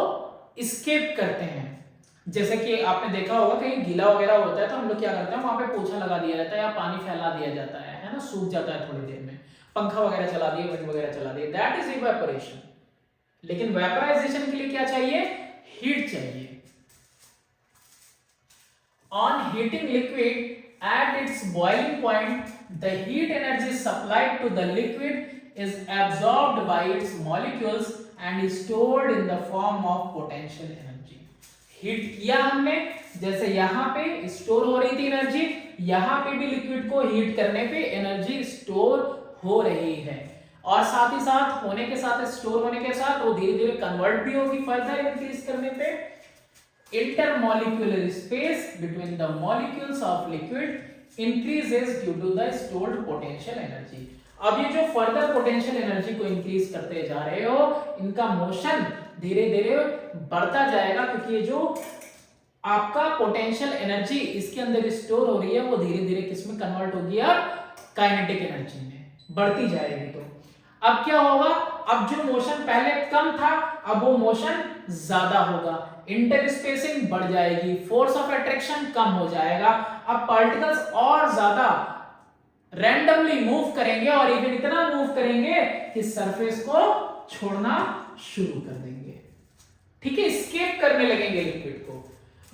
स्केप करते हैं। जैसे कि आपने देखा होगा कहीं गीला वगैरह होता है तो हम लोग क्या करते हैं, वहां पे पोछा लगा दिया जाता है या पानी फैला दिया जाता है ना, सूख जाता है थोड़ी देर में, पंखा वगैरह चला दिए, विंड वगैरह चला दिए, दैट इज इवेपोरेशन। लेकिन वेपराइजेशन के लिए क्या चाहिए, हीट चाहिए। On heating liquid at its boiling point, the heat energy supplied to the liquid is absorbed by its molecules and is stored in the form of potential energy। Heat किया हमने, जैसे यहाँ पे स्टोर हो रही थी energy, यहाँ पे भी लिक्विड को हीट करने पे एनर्जी स्टोर हो रही है, और साथ ही साथ होने के साथ, स्टोर होने के साथ वो धीरे धीरे कन्वर्ट भी होगी फर्दर इंक्रीज करने पे। Intermolecular space between the molecules of liquid increases due to the stored potential energy। अब ये जो फर्दर पोटेंशियल एनर्जी को इंक्रीज करते जा रहे हो, इनका मोशन धीरे धीरे बढ़ता जाएगा, क्योंकि ये जो आपका पोटेंशियल एनर्जी इसके अंदर स्टोर हो रही है वो धीरे धीरे किस में कन्वर्ट होगी, अब काइनेटिक एनर्जी में बढ़ती जाएगी। तो अब क्या होगा, अब जो मोशन पहले कम था अब वो मोशन ज्यादा होगा, इंटरस्पेसिंग बढ़ जाएगी, फोर्स ऑफ अट्रैक्शन कम हो जाएगा, अब पार्टिकल्स और ज्यादा रैंडमली मूव करेंगे, और इवन इतना मूव करेंगे कि सरफेस को छोड़ना शुरू कर देंगे, ठीक है, एस्केप करने लगेंगे लिक्विड को।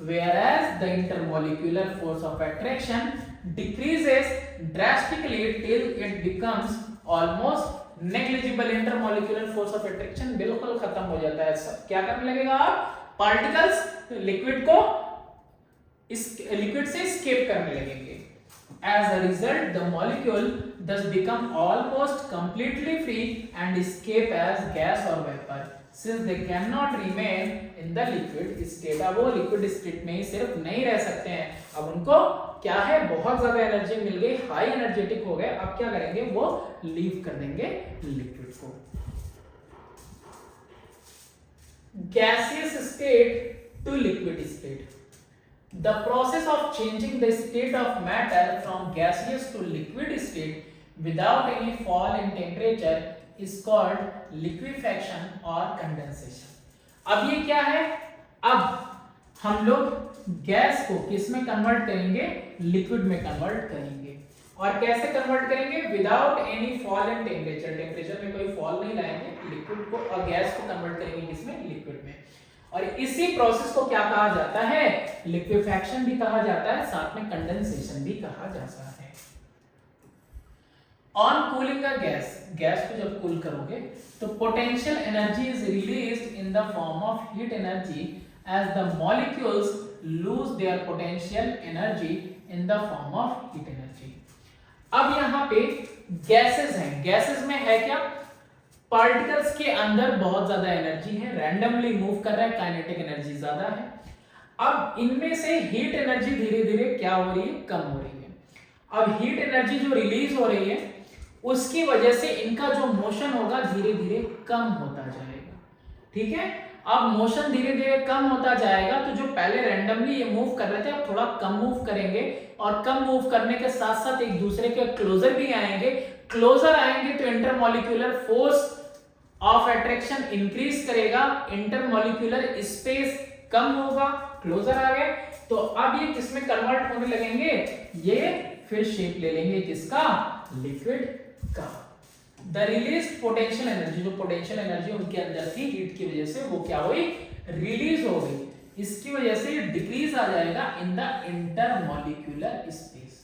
whereas the intermolecular force of attraction decreases drastically till it becomes almost negligible। Intermolecular force of attraction बिल्कुल खत्म हो जाता है, सब क्या करने लगेगा, पार्टिकल्स लिक्विड को इस लिक्विड से एस्केप करने लगेंगे। As a result, the molecule thus become almost completely free and escape as gas or vapor, since they cannot remain in the liquid state। अब वो लिक्विड स्टेट में ही सिर्फ नहीं रह सकते हैं, अब उनको क्या है, बहुत ज्यादा एनर्जी मिल गई, हाई एनर्जेटिक हो गए, अब क्या करेंगे, वो लीव कर देंगे लिक्विड को। Gaseous state to liquid state, The process of changing the state of matter from gaseous to liquid state without any fall in temperature is called liquefaction or condensation. अब ये क्या है? अब हम लोग गैस को किस में कन्वर्ट करेंगे? लिक्विड में कन्वर्ट करेंगे। और कैसे कन्वर्ट करेंगे? Without any fall in temperature, temperature में कोई फॉल नहीं लाएंगे, लिक्विड को और गैस को कन्वर्ट करेंगे किसमें? लिक्विड में। और इसी प्रोसेस को क्या कहा जाता है? लिक्विफैक्शन भी कहा जाता है, साथ में कंडेंसेशन भी कहा जाता है। On cooling a gas, gas को जब कूल करोगे तो potential energy is released in the form of heat energy as the molecules lose their potential energy in the form of heat energy. अब यहाँ पे गैसेस हैं, गैसेस में है क्या? पार्टिकल्स के अंदर बहुत ज्यादा एनर्जी है, रैंडमली मूव कर रहा है, काइनेटिक एनर्जी ज्यादा है। अब इनमें से हीट एनर्जी धीरे धीरे क्या हो रही है? कम हो रही है। अब हीट एनर्जी जो रिलीज हो रही है उसकी वजह से इनका जो मोशन होगा धीरे धीरे कम होता जाएगा। ठीक है, अब मोशन धीरे धीरे कम होता जाएगा तो जो पहले रैंडमली ये मूव कर रहे थे अब थोड़ा कम मूव करेंगे, और कम मूव करने के साथ साथ एक दूसरे के क्लोजर भी आएंगे। क्लोजर आएंगे तो intermolecular force of attraction increase करेगा, इंटरमॉलिक्यूलर स्पेस कम होगा, क्लोजर आ गए तो अब ये किसमें कन्वर्ट होने लगेंगे? ये फिर शेप ले लेंगे किसका? लिक्विड का। द रिलीज पोटेंशियल एनर्जी, जो पोटेंशियल एनर्जी उनके अंदर थी हीट की वजह से, वो क्या हुई? रिलीज हो गई। इसकी वजह से डिक्रीज आ जाएगा in the intermolecular space.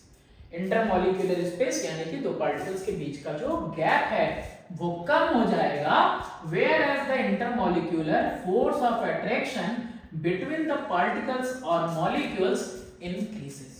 Intermolecular space यानी कि दो पार्टिकल्स के बीच का जो गैप है वो कम हो जाएगा, whereas the intermolecular force of attraction between the particles और molecules increases.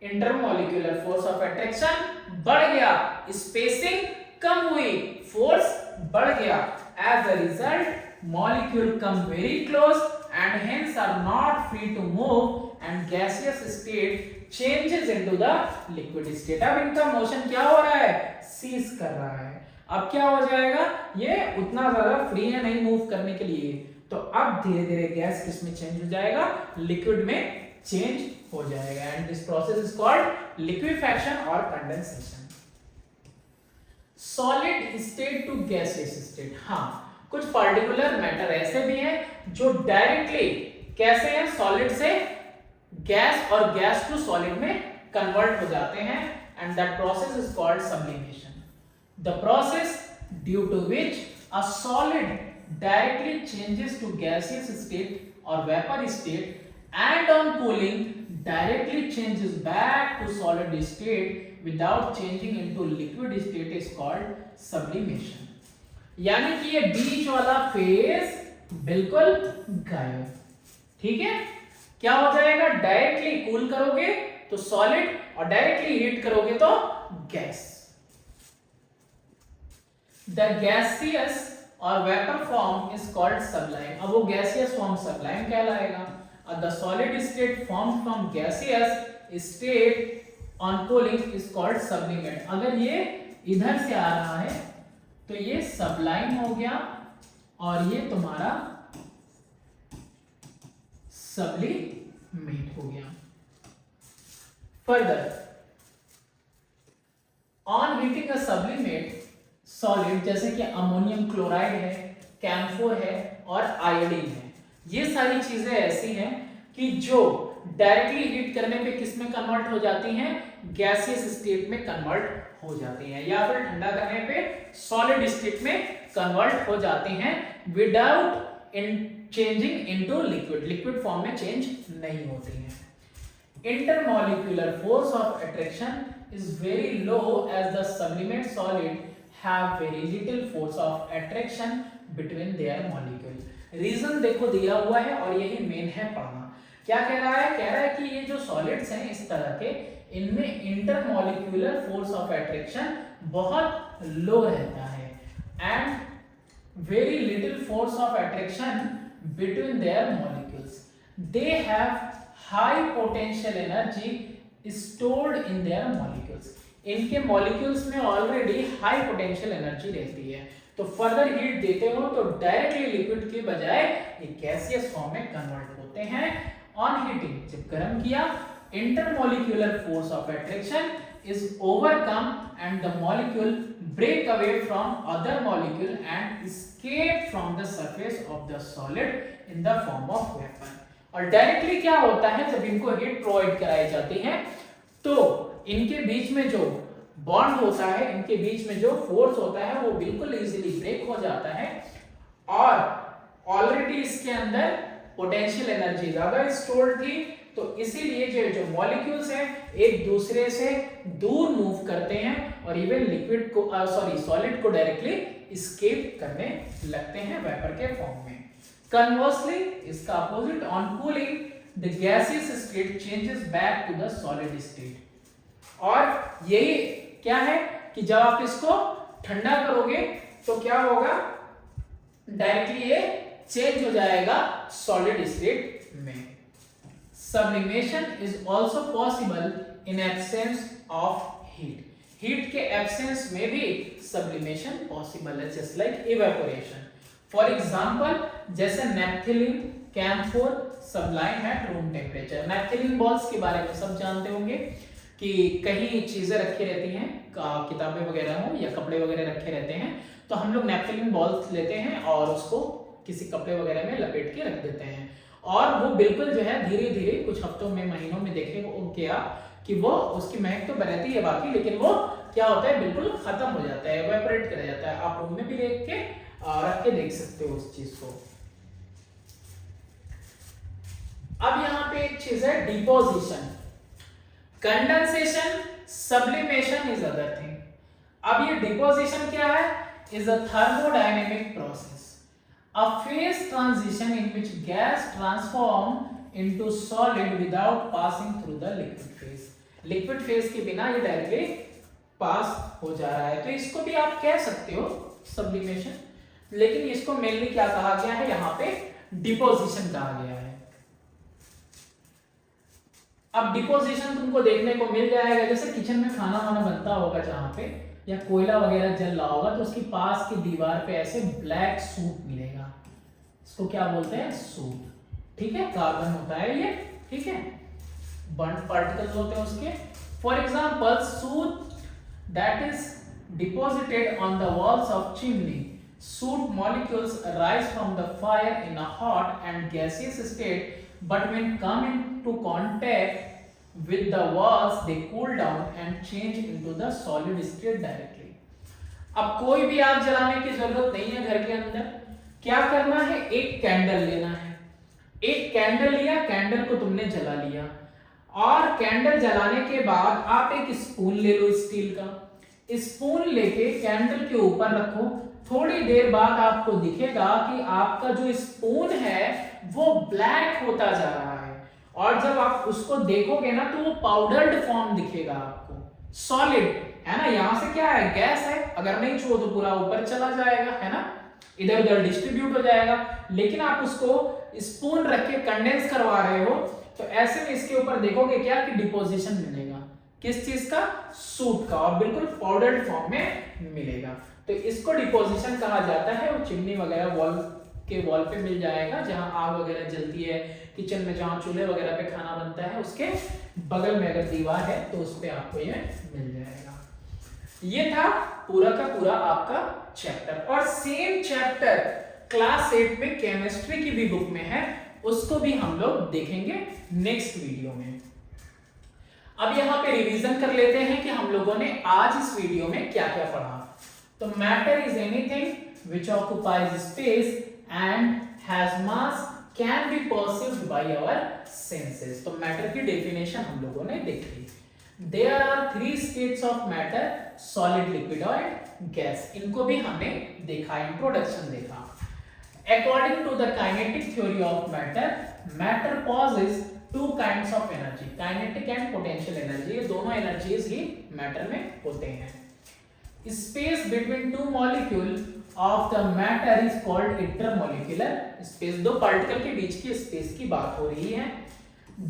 Intermolecular force of attraction बढ़ गया, स्पेसिंग कम हुई, फोर्स बढ़ गया। As a result molecule come very close and hence are not free to move and gaseous state changes into the liquid state. अब इनका motion क्या हो रहा है? सीज कर रहा है। अब क्या हो जाएगा? ये उतना ज्यादा फ्री है नहीं मूव करने के लिए, तो अब धीरे धीरे गैस किस में चेंज हो जाएगा? लिक्विड में चेंज हो जाएगा। And this process is called liquefaction और condensation. Solid state to gaseous state. हाँ, कुछ पार्टिकुलर मैटर ऐसे भी हैं जो डायरेक्टली कैसे हैं? सॉलिड से गैस और गैस टू सॉलिड में कन्वर्ट हो जाते हैं, and that process is called sublimation. The process due to which a solid directly changes to gaseous state or vapor state, and on cooling directly changes back to solid state without changing into liquid state is called sublimation। यानी कि ये बीच वाला phase बिल्कुल गायब। ठीक है, क्या हो जाएगा? डायरेक्टली कूल करोगे तो सॉलिड और डायरेक्टली हीट करोगे तो गैस। द गैसियस और vapour form is called Sublime. अब वो गैसियस फॉर्म सबलाइम कहलाएगा। The solid state form from gaseous state on cooling is called sublimate. अगर ये इधर से आ रहा है तो ये सबलाइम हो गया और ये तुम्हारा सब्लिमेट हो गया। Further on heating a sublimate solid, जैसे कि अमोनियम क्लोराइड है, कैम्फोर है और आयोडीन है, ये सारी चीजें ऐसी हैं कि जो डायरेक्टली हीट करने पे किस में कन्वर्ट हो जाती हैं? गैसियस स्टेट में कन्वर्ट हो जाती हैं, या फिर ठंडा करने पे सॉलिड स्टेट में कन्वर्ट हो जाती हैं without changing into liquid. Liquid form में चेंज नहीं होती हैं। Intermolecular force of attraction is very low as the sublimate solid have very little force of attraction between their molecule। Reason देखो दिया हुआ है और यही मेन है पढ़ना। क्या कह रहा है? कह रहा है कि ये जो सॉलिड्स हैं इस तरह के, इनमें इंटरमॉलिक्यूलर फोर्स ऑफ अट्रैक्शन बहुत लो रहता है and very little force of attraction between their molecules. They have high potential energy stored in their molecules. इनके मॉलिक्यूल्स में ऑलरेडी हाई पोटेंशियल एनर्जी रहती है, तो फर्दर हीट देते हो तो डायरेक्टली लिक्विड के बजाय ये गैसियस फॉर्म में कन्वर्ट होते हैं ऑन हीटिंग, जब गर्म किया, intermolecular force of attraction is overcome and the molecule break away from other molecule and escape from the surface of the solid in the form of vapor। और directly क्या होता है, जब इनको हीट प्रोवाइड कराई जाती है तो इनके बीच में जो बॉन्ड होता है, इनके बीच में जो फोर्स होता है वो बिल्कुल इजीली ब्रेक हो जाता है और ऑलरेडी इसके अंदर पोटेंशियल एनर्जी ज्यादा स्टोर्ड थी, तो इसीलिए जो मॉलिक्यूल्स हैं एक दूसरे से दूर मूव करते हैं और इवन लिक्विड को सॉलिड को डायरेक्टली स्केप करने लगते हैं वेपर के फॉर्म में। कन्वर्सली इसका opposite, on cooling the gaseous state changes back to the solid state. और यही क्या है कि जब आप इसको ठंडा करोगे तो क्या होगा, डायरेक्टली ये चेंज हो जाएगा सॉलिड स्टेट में। Sublimation is also possible in absence of heat। Heat के एब्सेंस में भी सब्लिमेशन पॉसिबल है, just like evaporation. For example जैसे naphthalene, camphor sublime at room temperature. Naphthalene balls के बारे में सब जानते होंगे कि कहीं चीजें रखी रहती हैं, किताबें वगैरह हो या कपड़े वगैरह रखे रहते हैं, तो हम लोग नैप्थेलिन बॉल्स लेते हैं और उसको किसी कपड़े वगैरह में लपेट के रख देते हैं और वो बिल्कुल जो है धीरे धीरे कुछ हफ्तों में, महीनों में देखेंगे क्या कि वो उसकी महक तो रहती है बाकी, लेकिन वो क्या होता है बिल्कुल खत्म हो जाता है, इवेपोरेट कर जाता है। आप रूम में भी देख के रख के देख सकते हो उस चीज को। अब यहाँ पे एक चीज है deposition, condensation, sublimation is other thing. अब ये डिपोजिशन क्या है, is a thermodynamic process, a phase transition in which gas transform into solid without passing through the liquid phase। liquid phase के बिना ये डायरेक्टली पास हो जा रहा है, तो इसको भी आप कह सकते हो सब्लिमेशन, लेकिन इसको मेनली क्या कहा गया है, यहाँ पे डिपोजिशन कहा गया है। अब डिपोजिशन तुमको देखने को मिल जाएगा, जैसे किचन में खाना वाना बनता होगा जहाँ पे, या कोयला वगैरह जल रहा होगा, तो उसकी पास की दीवार पे ऐसे ब्लैक सूट मिलेगा, इसको क्या बोलते हैं, सूट। ठीक है, कार्बन होता है ये, ठीक है, बर्न्ड पार्टिकल्स होते हैं उसके। For example suit that is deposited on the walls of chimney, suit molecules rise from the fire in a hot and gaseous state, but when come into contact with the walls they cool down and change into the solid state directly। अब कोई भी आग जलाने की जरूरत नहीं है घर के अंदर, क्या करना है, एक कैंडल लेना है, एक कैंडल लिया, कैंडल को तुमने जला लिया और कैंडल जलाने के बाद आप एक स्पून ले लो स्टील का, स्पून लेके कैंडल के ऊपर रखो, थोड़ी देर बाद आपको दिखेगा कि आपका जो स्पून है वो ब्लैक होता जा रहा है और जब आप उसको देखोगे ना तो वो पाउडर्ड फॉर्म दिखेगा आपको, सॉलिड है ना। यहां से क्या है, गैस है, अगर नहीं छुओ तो पूरा ऊपर चला जाएगा, है ना, इधर उधर डिस्ट्रीब्यूट हो जाएगा। लेकिन आप उसको स्पून रख के कंडेंस करवा रहे हो तो ऐसे में इसके ऊपर देखोगे क्या कि डिपोजिशन मिलेगा, किस चीज का, सूट का, और बिल्कुल पाउडर्ड फॉर्म में मिलेगा। तो इसको डिपोजिशन कहा जाता है। वो चिमनी वगैरह वॉल पे मिल जाएगा, जहां आग वगैरह जलती है, किचन में जहां चूल्हे वगैरह पे खाना बनता है उसके बगल में अगर दीवार है तो उस पे आपको ये मिल जाएगा। ये था पूरा का पूरा आपका चैप्टर, और सेम चैप्टर क्लास 8 में केमिस्ट्री की भी बुक में है, उसको भी हम लोग देखेंगे नेक्स्ट वीडियो में। अब यहाँ पे रिवीजन कर लेते हैं कि हम लोगों ने आज इस वीडियो में क्या क्या पढ़ा। तो matter is anything which occupies space and has mass, can be perceived by our senses. तो मैटर की डेफिनेशन हम लोगों ने देखी। There are 3 states of matter, solid, liquid और गैस। इनको भी हमने देखा, इंट्रोडक्शन देखा। According to the kinetic theory of matter, matter possesses 2 kinds of energy, kinetic and potential energy। ये दोनों एनर्जीज ही मैटर में होते हैं। Space between 2 molecules of the matter is called intermolecular space। दो पार्टिकल के बीच की स्पेस की बात हो रही है।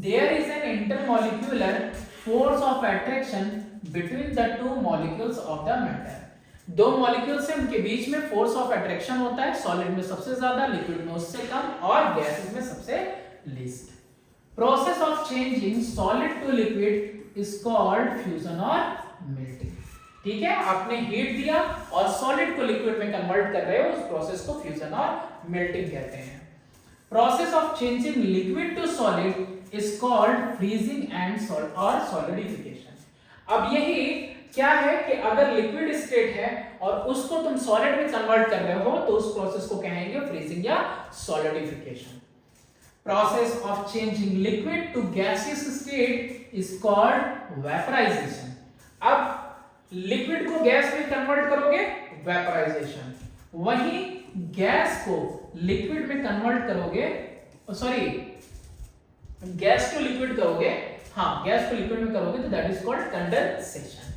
There is an intermolecular force of attraction between the 2 molecules of the matter। दो मॉलिक्यूल्स हैं, उनके बीच में फोर्स ऑफ अट्रैक्शन होता है, सॉलिड में सबसे ज्यादा, लिक्विड में उससे कम और गैसेस में सबसे least. Process of changing solid to liquid is called fusion और मेल्टिंग। ठीक है, आपने हीट दिया और सॉलिड को लिक्विड में कन्वर्ट कर रहे हो, उस प्रोसेस को फ्यूजन और मेल्टिंग कहते हैं। Process of changing liquid to solid is called freezing and solidification. अब यही क्या है कि अगर लिक्विड स्टेट है और उसको तुम सॉलिड में कन्वर्ट कर रहे हो तो उस प्रोसेस को कहेंगे फ्रीजिंग या solidification. Process of changing liquid to gaseous state is called vaporisation. अब लिक्विड को गैस में कन्वर्ट करोगे, वेपराइजेशन। वही गैस को लिक्विड में कन्वर्ट करोगे, सॉरी गैस टू लिक्विड करोगे, हाँ गैस टू लिक्विड में करोगे तो that is called condensation.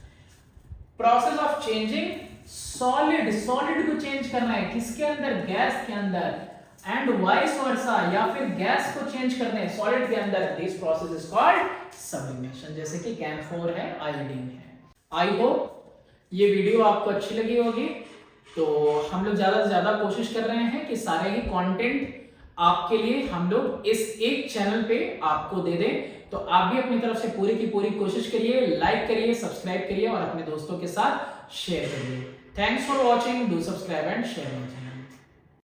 Process of changing solid, solid को चेंज करना है किसके अंदर, गैस के अंदर, एंड वाइस वर्सा, या फिर गैस को चेंज करना है सॉलिड के अंदर, this process is called sublimation. जैसे कि कैम्फोर है, आयोडीन है। आई होप ये वीडियो आपको अच्छी लगी होगी। तो हम लोग ज्यादा से ज्यादा कोशिश कर रहे हैं कि सारे ही कंटेंट आपके लिए हम लोग इस एक चैनल पे आपको दे दें। तो आप भी अपनी तरफ से पूरी की पूरी कोशिश करिए, लाइक करिए, सब्सक्राइब करिए और अपने दोस्तों के साथ शेयर करिए। Thanks for watching, do subscribe and share my channel.